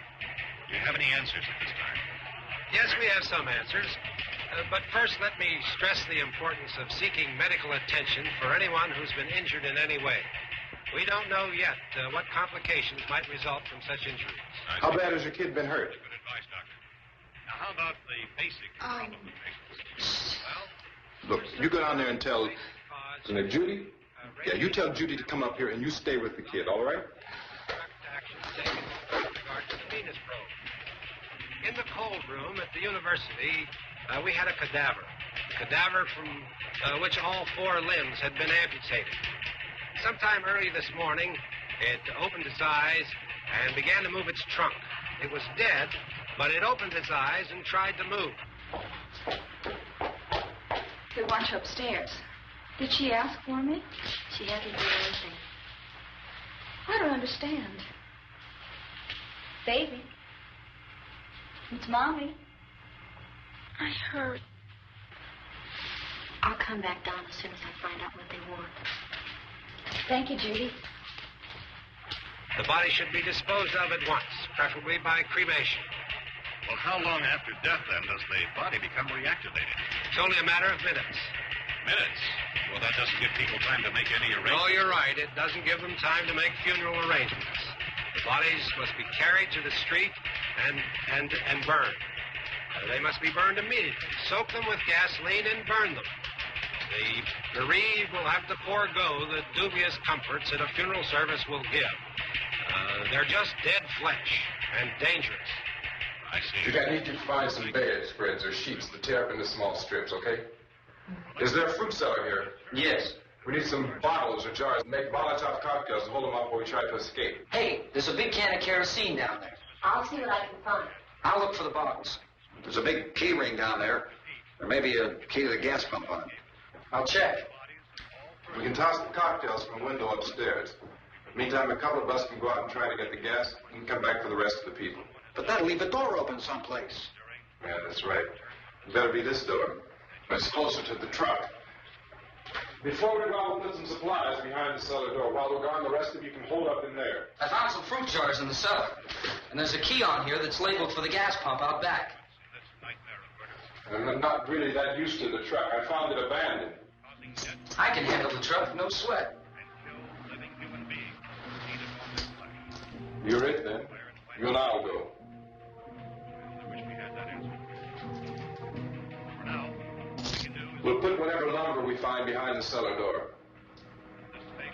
Do you have any answers at this time? Yes, we have some answers. But first, let me stress the importance of seeking medical attention for anyone who's been injured in any way. We don't know yet what complications might result from such injuries. How bad has your kid been hurt? Good advice, Doctor. Now, how about the basic complications? Look, you go down there and tell Judy. Yeah, you tell Judy to come up here and you stay with the kid, all right? In the cold room at the university, we had a cadaver from which all 4 limbs had been amputated. Sometime early this morning, it opened its eyes and began to move its trunk. It was dead, but it opened its eyes and tried to move. They want you upstairs. Did she ask for me? She hasn't done anything. I don't understand. Baby. It's Mommy. I heard. I'll come back down as soon as I find out what they want. Thank you, Judy. The body should be disposed of at once, preferably by cremation. Well, how long after death, then, does the body become reactivated? It's only a matter of minutes. Minutes? Well, that doesn't give people time to make any arrangements. Oh, you're right. It doesn't give them time to make funeral arrangements. The bodies must be carried to the street and burned. They must be burned immediately. Soak them with gasoline and burn them. The bereaved will have to forego the dubious comforts that a funeral service will give. They're just dead flesh and dangerous. I see. Judy, I need you to find some bedspreads or sheets to tear up into small strips, okay? Is there a fruit cellar here? Yes. We need some bottles or jars. Make Molotov cocktails to hold them up while we try to escape. Hey, there's a big can of kerosene down there. I'll see what I can find. I'll look for the bottles. There's a big key ring down there. There may be a key to the gas pump on it. I'll check. We can toss the cocktails from a window upstairs. Meantime, a couple of us can go out and try to get the gas and come back for the rest of the people. But that'll leave the door open someplace. Yeah, that's right. It better be this door. It's closer to the truck. Before we go, we'll put some supplies behind the cellar door. While we're gone, the rest of you can hold up in there. I found some fruit jars in the cellar. And there's a key on here that's labeled for the gas pump out back. I'm not really that used to the truck. I found it abandoned. I can handle the truck, no sweat. You're it, then. You and I'll go. We'll put whatever lumber we find behind the cellar door.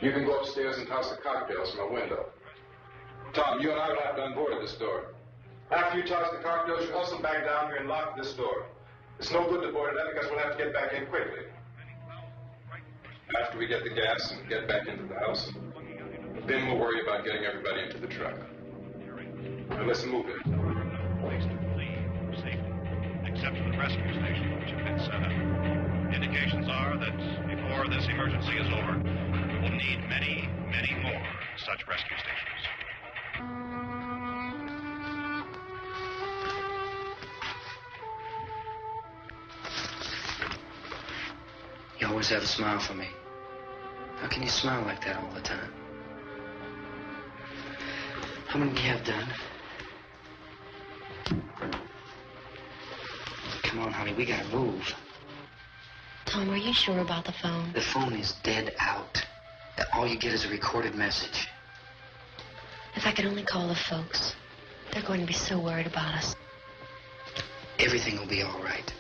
You can go upstairs and toss the cocktails from a window. Tom, you and I will have to unboard this door. After you toss the cocktails, you hustle back down here and lock this door. It's no good to board it up because we'll have to get back in quickly. After we get the gas and get back into the house, then we'll worry about getting everybody into the truck. Now let's move it. Place to flee for safety, except for the rescue stations which have been set up. Indications are that before this emergency is over, we'll need many, many more such rescue stations. You always have a smile for me. How can you smile like that all the time? How many do you have done? Come on, honey, we gotta move. Tom, are you sure about the phone? The phone is dead out. All you get is a recorded message. If I could only call the folks. They're going to be so worried about us. Everything will be all right.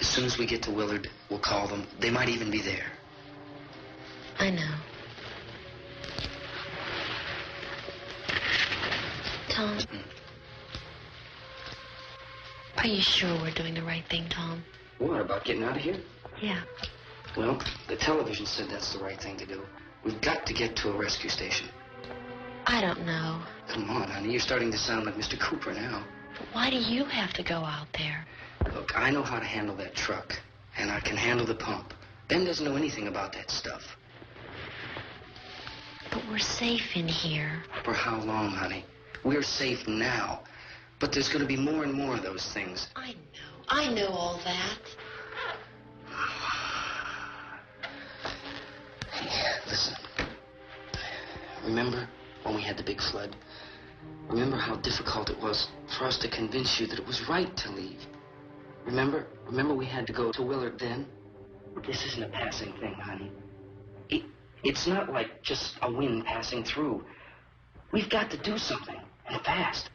As soon as we get to Willard, we'll call them. They might even be there. I know. Tom? Are you sure we're doing the right thing, Tom? What, about getting out of here? Yeah. Well, the television said that's the right thing to do. We've got to get to a rescue station. I don't know. Come on, honey. You're starting to sound like Mr. Cooper now. But why do you have to go out there? Look, I know how to handle that truck, and I can handle the pump. Ben doesn't know anything about that stuff. But we're safe in here. For how long, honey? We're safe now. But there's going to be more and more of those things. I know all that. Hey, listen. Remember when we had the big flood? Remember how difficult it was for us to convince you that it was right to leave? Remember we had to go to Willard then? This isn't a passing thing, honey. It's not like just a wind passing through. We've got to do something, and fast.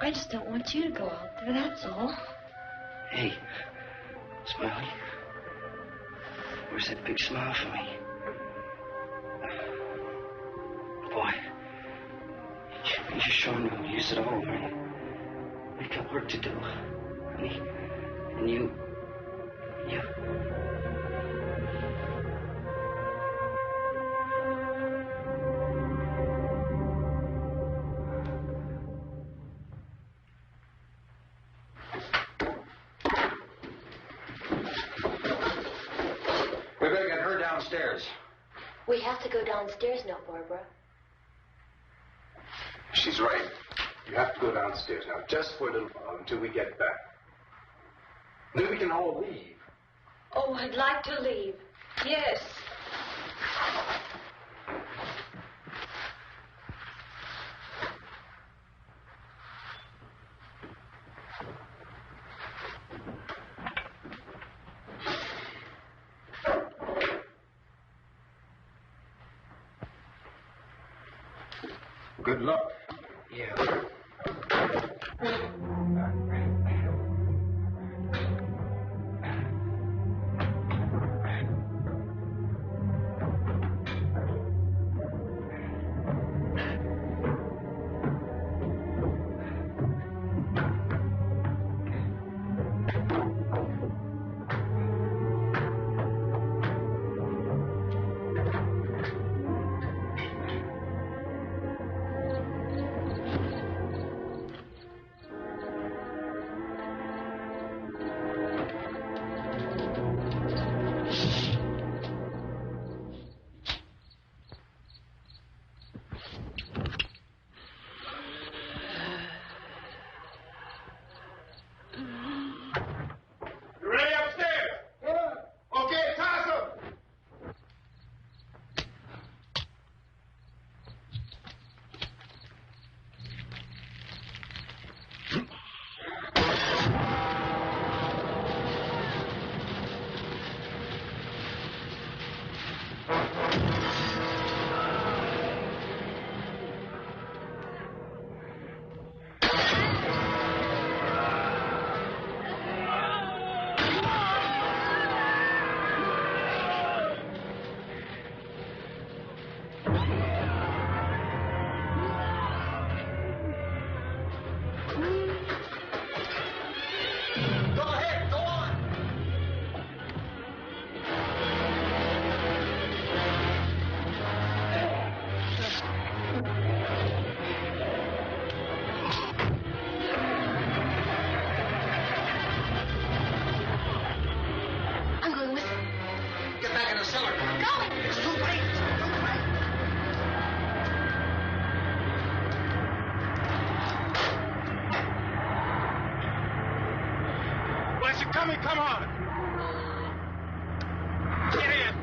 I just don't want you to go out there, that's all. Hey, Smiley. Where's that big smile for me? Boy, you're showing no use at all, honey. We've got work to do, honey. And you... We better get her downstairs. We have to go downstairs now, Barbara. She's right. You have to go downstairs now, just for a little while, until we get back. Then we can all leave. Oh, I'd like to leave. Yes. Good luck. Yeah. Come on! Get in!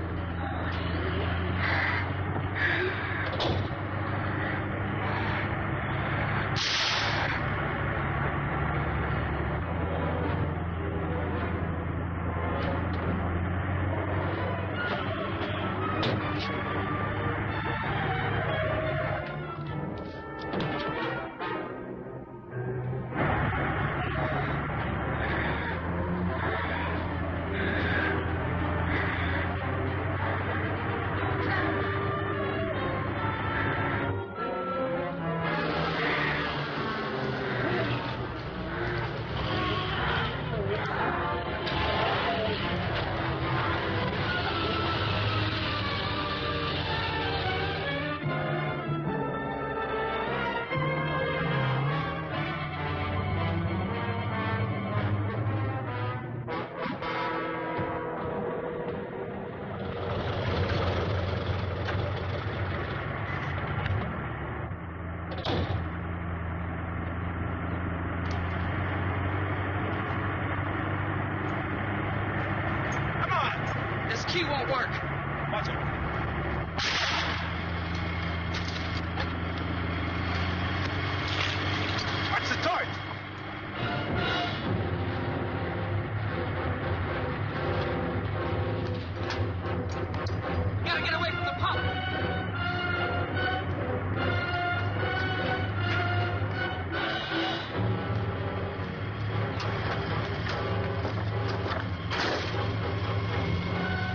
key won't work. What's it? What's the torch? Gotta get away from the pump.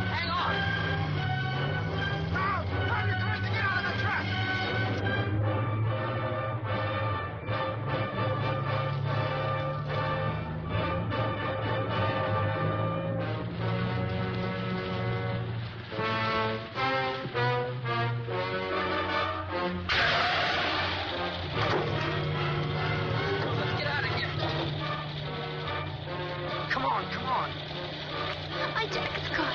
Hang on. Now, find your cars to get out of the truck. Let's get out of here. Come on, come on. I Jack's car.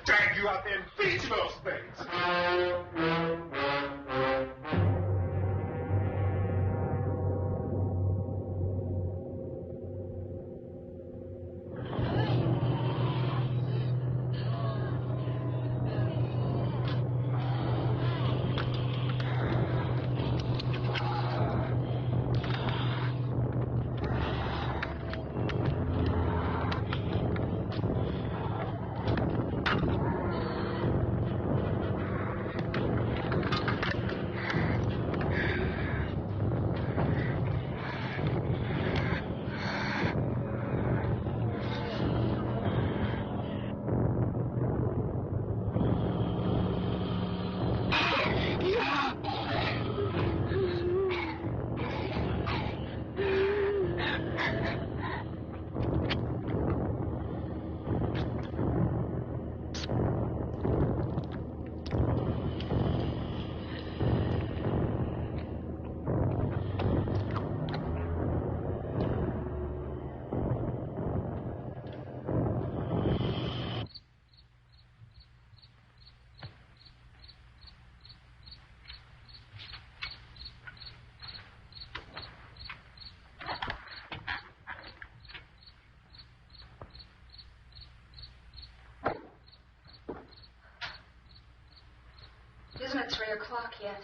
Drag you out there and feed you those things. Isn't it 3 o'clock yet?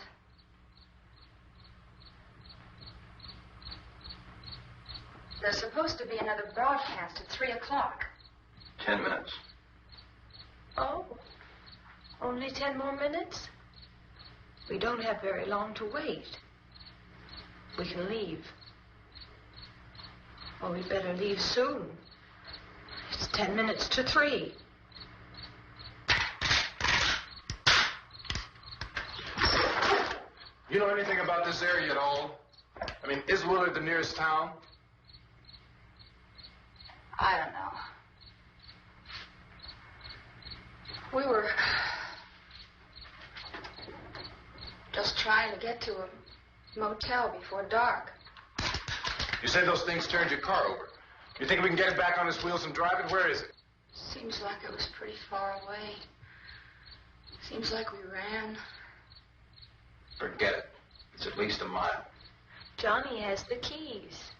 There's supposed to be another broadcast at 3 o'clock. 10 minutes. Oh, only 10 more minutes? We don't have very long to wait. We can leave. Well, we'd better leave soon. It's 10 minutes to 3. You know anything about this area at all? I mean, is Willard the nearest town? I don't know. We were just trying to get to a motel before dark. You say those things turned your car over. You think we can get it back on its wheels and drive it? Where is it? Seems like it was pretty far away. Seems like we ran. Forget it. It's at least a mile. Johnny has the keys.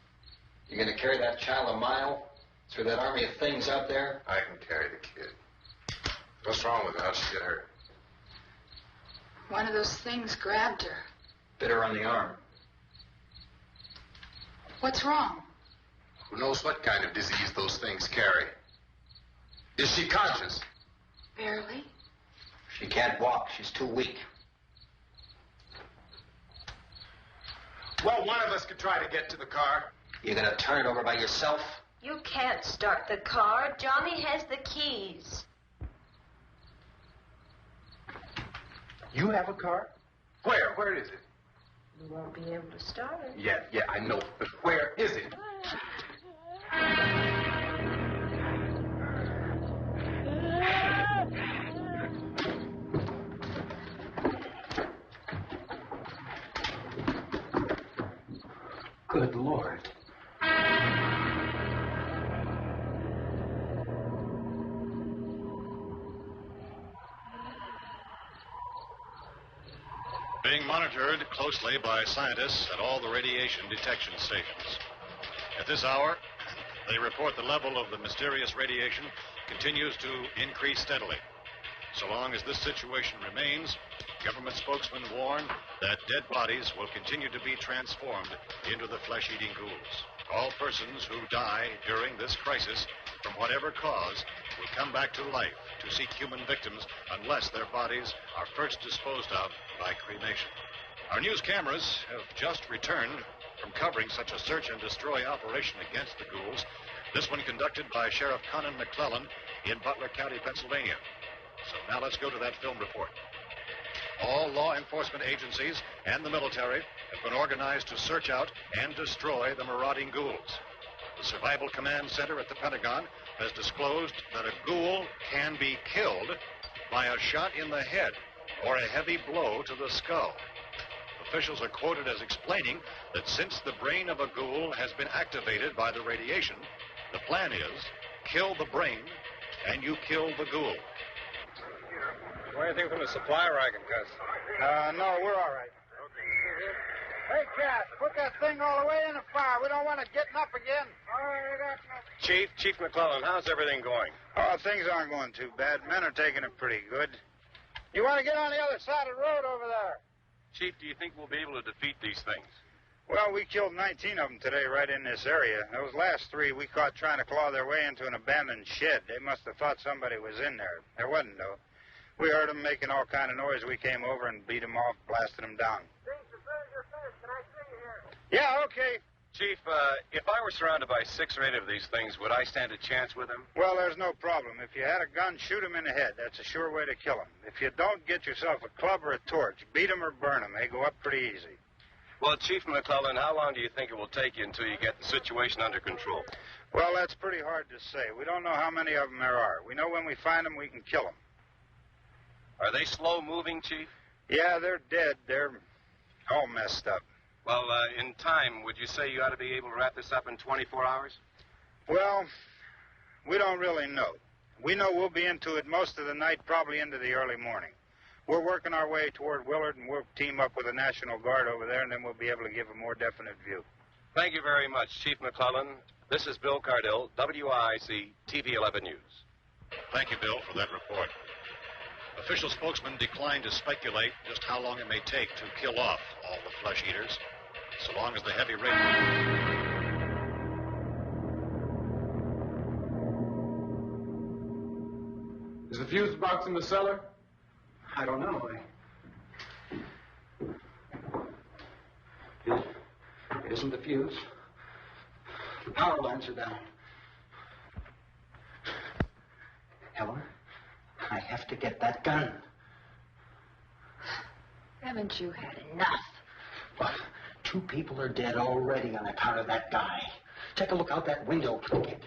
You gonna carry that child a mile through that army of things out there? I can carry the kid. What's wrong with her? How'd she get hurt? One of those things grabbed her. Bit her on the arm. What's wrong? Who knows what kind of disease those things carry? Is she conscious? Barely. She can't walk. She's too weak. Well, one of us could try to get to the car. You gonna turn it over by yourself? You can't start the car. Johnny has the keys. You have a car? Where? Where is it? You won't be able to start it. Yeah, I know. But where is it? Good Lord. Being monitored closely by scientists at all the radiation detection stations. At this hour, they report the level of the mysterious radiation continues to increase steadily. So long as this situation remains, government spokesmen warn that dead bodies will continue to be transformed into the flesh-eating ghouls. All persons who die during this crisis, from whatever cause, will come back to life to seek human victims unless their bodies are first disposed of by cremation. Our news cameras have just returned from covering such a search and destroy operation against the ghouls, this one conducted by Sheriff Conan McClellan in Butler County, Pennsylvania. So now let's go to that film report. All law enforcement agencies and the military have been organized to search out and destroy the marauding ghouls. The Survival Command Center at the Pentagon has disclosed that a ghoul can be killed by a shot in the head or a heavy blow to the skull. Officials are quoted as explaining that since the brain of a ghoul has been activated by the radiation, the plan is kill the brain and you kill the ghoul. Want anything from the supplier I can cuss? No, we're all right. Hey, Cass, put that thing all the way in the fire. We don't want it getting up again. All right, I got nothing. Chief McClellan, how's everything going? Oh, things aren't going too bad. Men are taking it pretty good. You want to get on the other side of the road over there? Chief, do you think we'll be able to defeat these things? Well, we killed 19 of them today right in this area. Those last 3 we caught trying to claw their way into an abandoned shed. They must have thought somebody was in there. There wasn't, though. We heard them making all kind of noise. We came over and beat them off, blasted them down. Yeah, okay. Chief, if I were surrounded by 6 or 8 of these things, would I stand a chance with them? Well, there's no problem. If you had a gun, shoot them in the head. That's a sure way to kill them. If you don't, get yourself a club or a torch. Beat them or burn them. They go up pretty easy. Well, Chief McClellan, how long do you think it will take you until you get the situation under control? Well, that's pretty hard to say. We don't know how many of them there are. We know when we find them, we can kill them. Are they slow-moving, Chief? Yeah, they're dead. They're all messed up. Well, in time, would you say you ought to be able to wrap this up in 24 hours? Well, we don't really know. We know we'll be into it most of the night, probably into the early morning. We're working our way toward Willard, and we'll team up with the National Guard over there, and then we'll be able to give a more definite view. Thank you very much, Chief McClellan. This is Bill Cardell, WIC TV 11 News. Thank you, Bill, for that report. Official spokesmen declined to speculate just how long it may take to kill off all the flesh eaters, so long as the heavy rain... Is the fuse box in the cellar? I don't know. It isn't the fuse. The power lines are down. Helen, I have to get that gun. Haven't you had enough? Well, 2 people are dead already on account of that guy. Take a look out that window, Plunkett.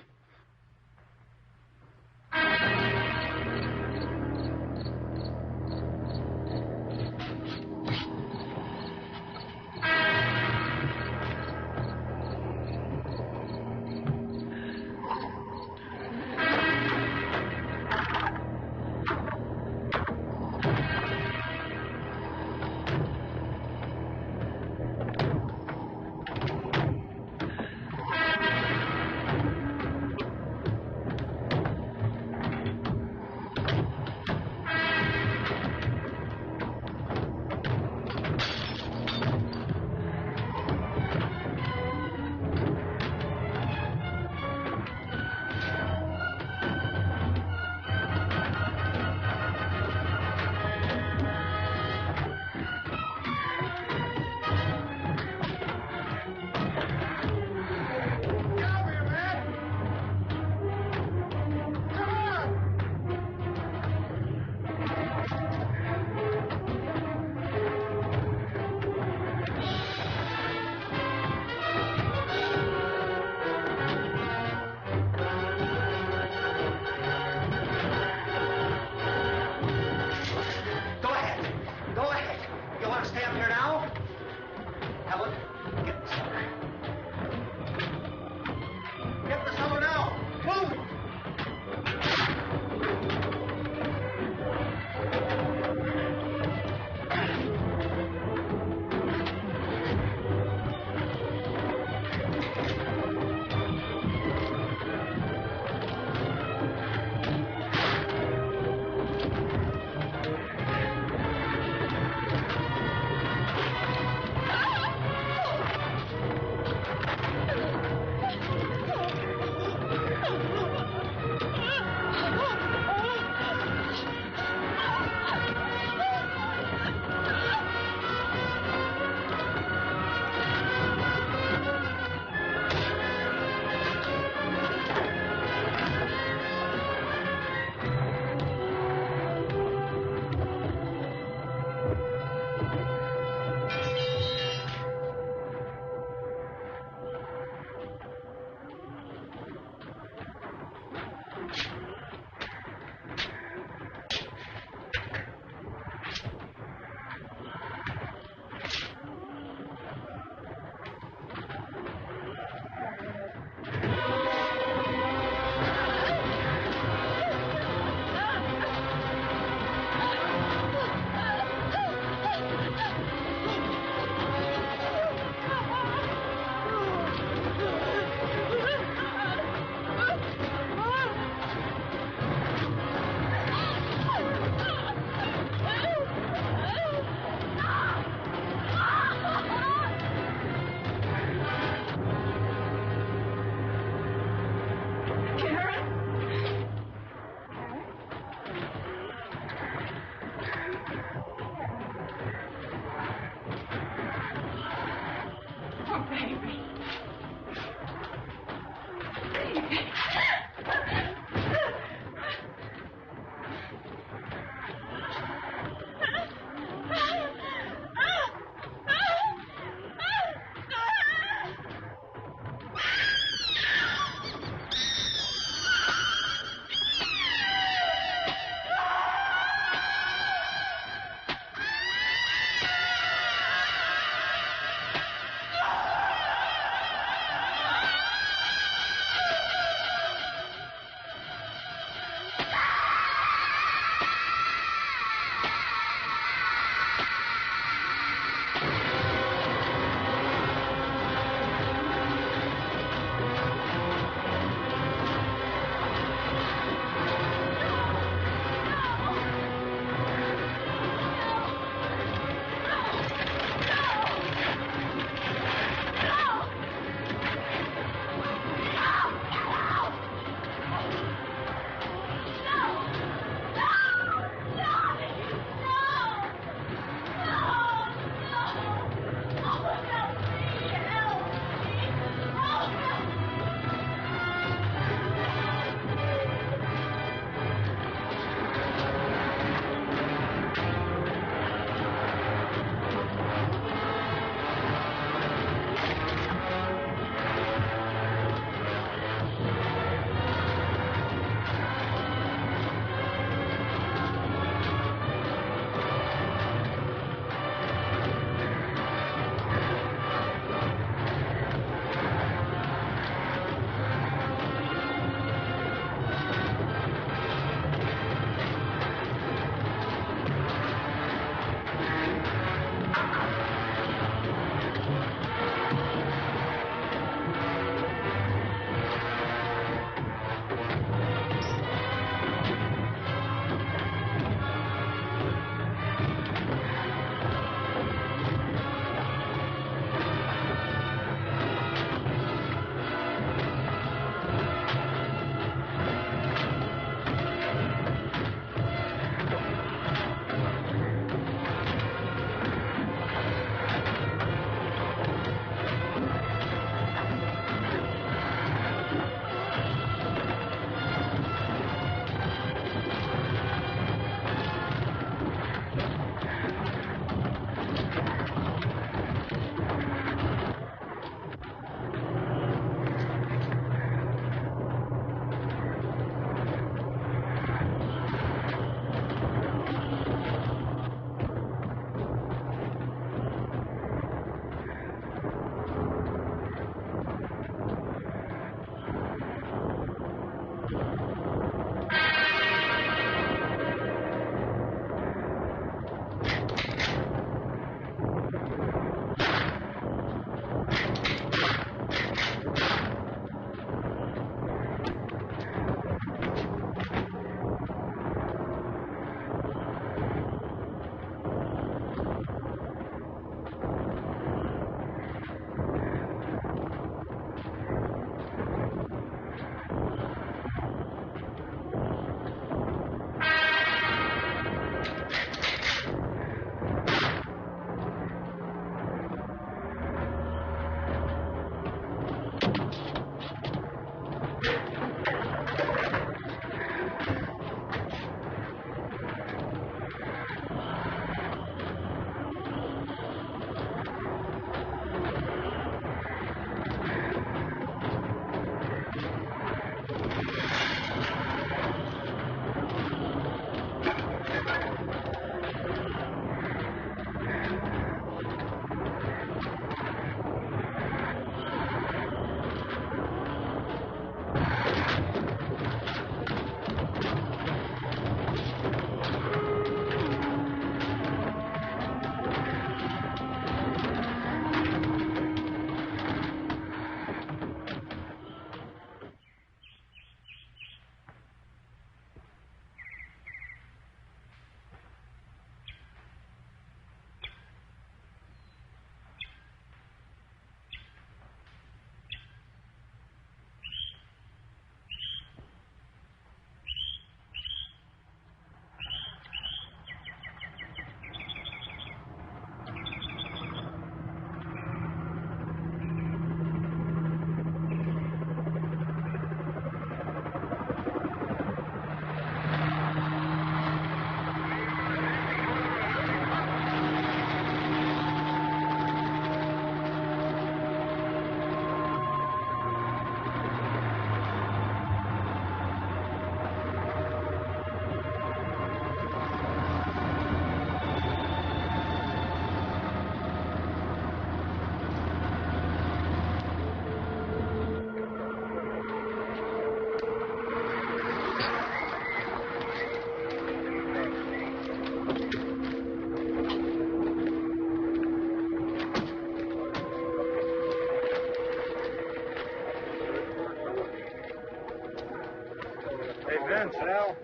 Vince, Al,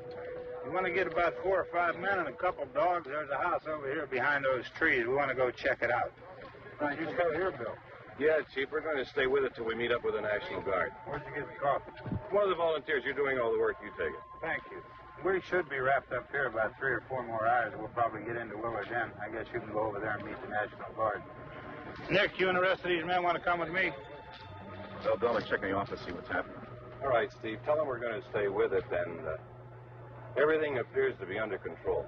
you want to get about 4 or 5 men and a couple dogs? There's a house over here behind those trees. We want to go check it out. Right, you stay here, Bill. Yeah, Chief, we're going to stay with it till we meet up with the National Guard. Where'd you get the coffee? One of the volunteers. You're doing all the work. You take it. Thank you. We should be wrapped up here about 3 or 4 more hours. We'll probably get into Willard then. I guess you can go over there and meet the National Guard. Nick, you and the rest of these men want to come with me? Well, Bill, check in the office, see what's happening. All right, Steve. Tell them we're going to stay with it, and everything appears to be under control.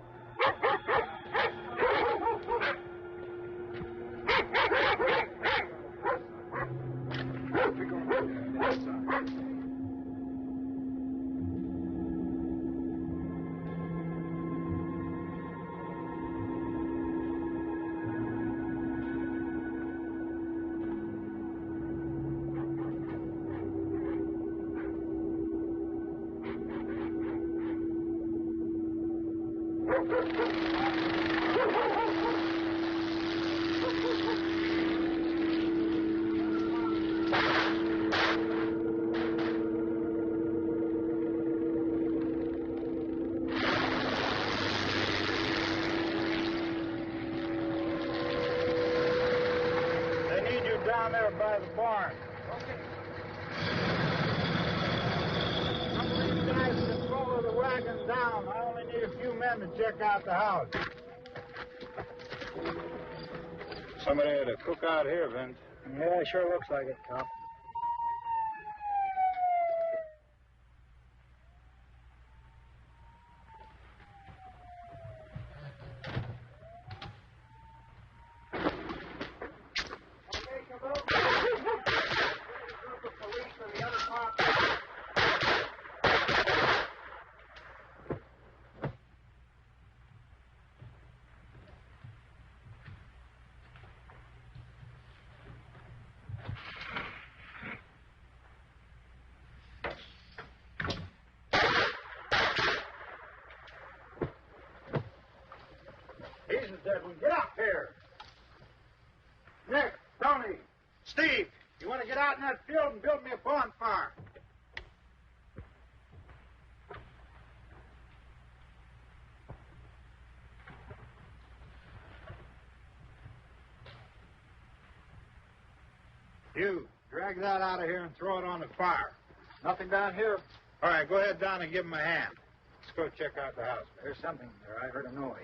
Down there by the barn. Okay. Some of these guys can follow the wagon down. I only need a few men to check out the house. Somebody had a cook out here, Vince. Yeah, it sure looks like it, Cop. He's a dead one. Get up here. Nick, Tony, Steve, you want to get out in that field and build me a bonfire? You, drag that out of here and throw it on the fire. Nothing down here? All right, go ahead down and give him a hand. Let's go check out the house. There's something there. I heard a noise.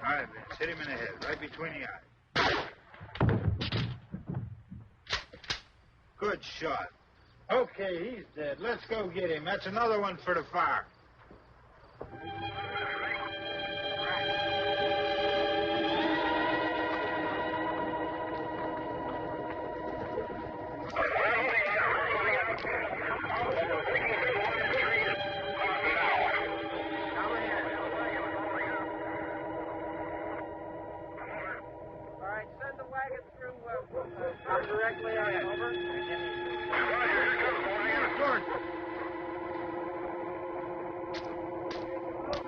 All right, Vince, hit him in the head, right between the eyes. Good shot. Okay, he's dead. Let's go get him. That's another one for the fire. Directly on over.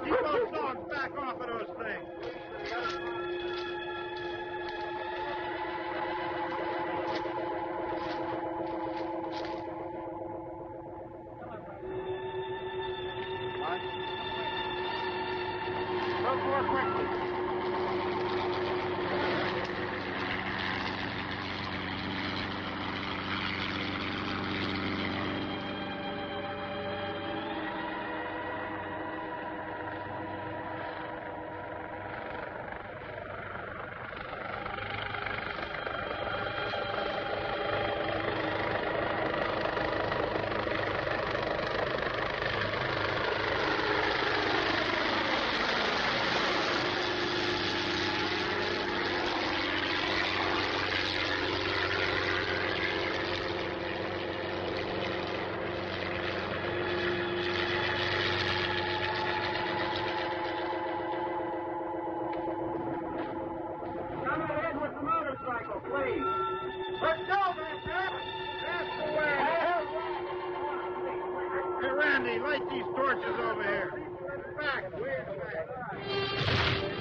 Keep those dogs back off of those things. Look more quickly. Hey, Randy, light these torches over here. Back, way back.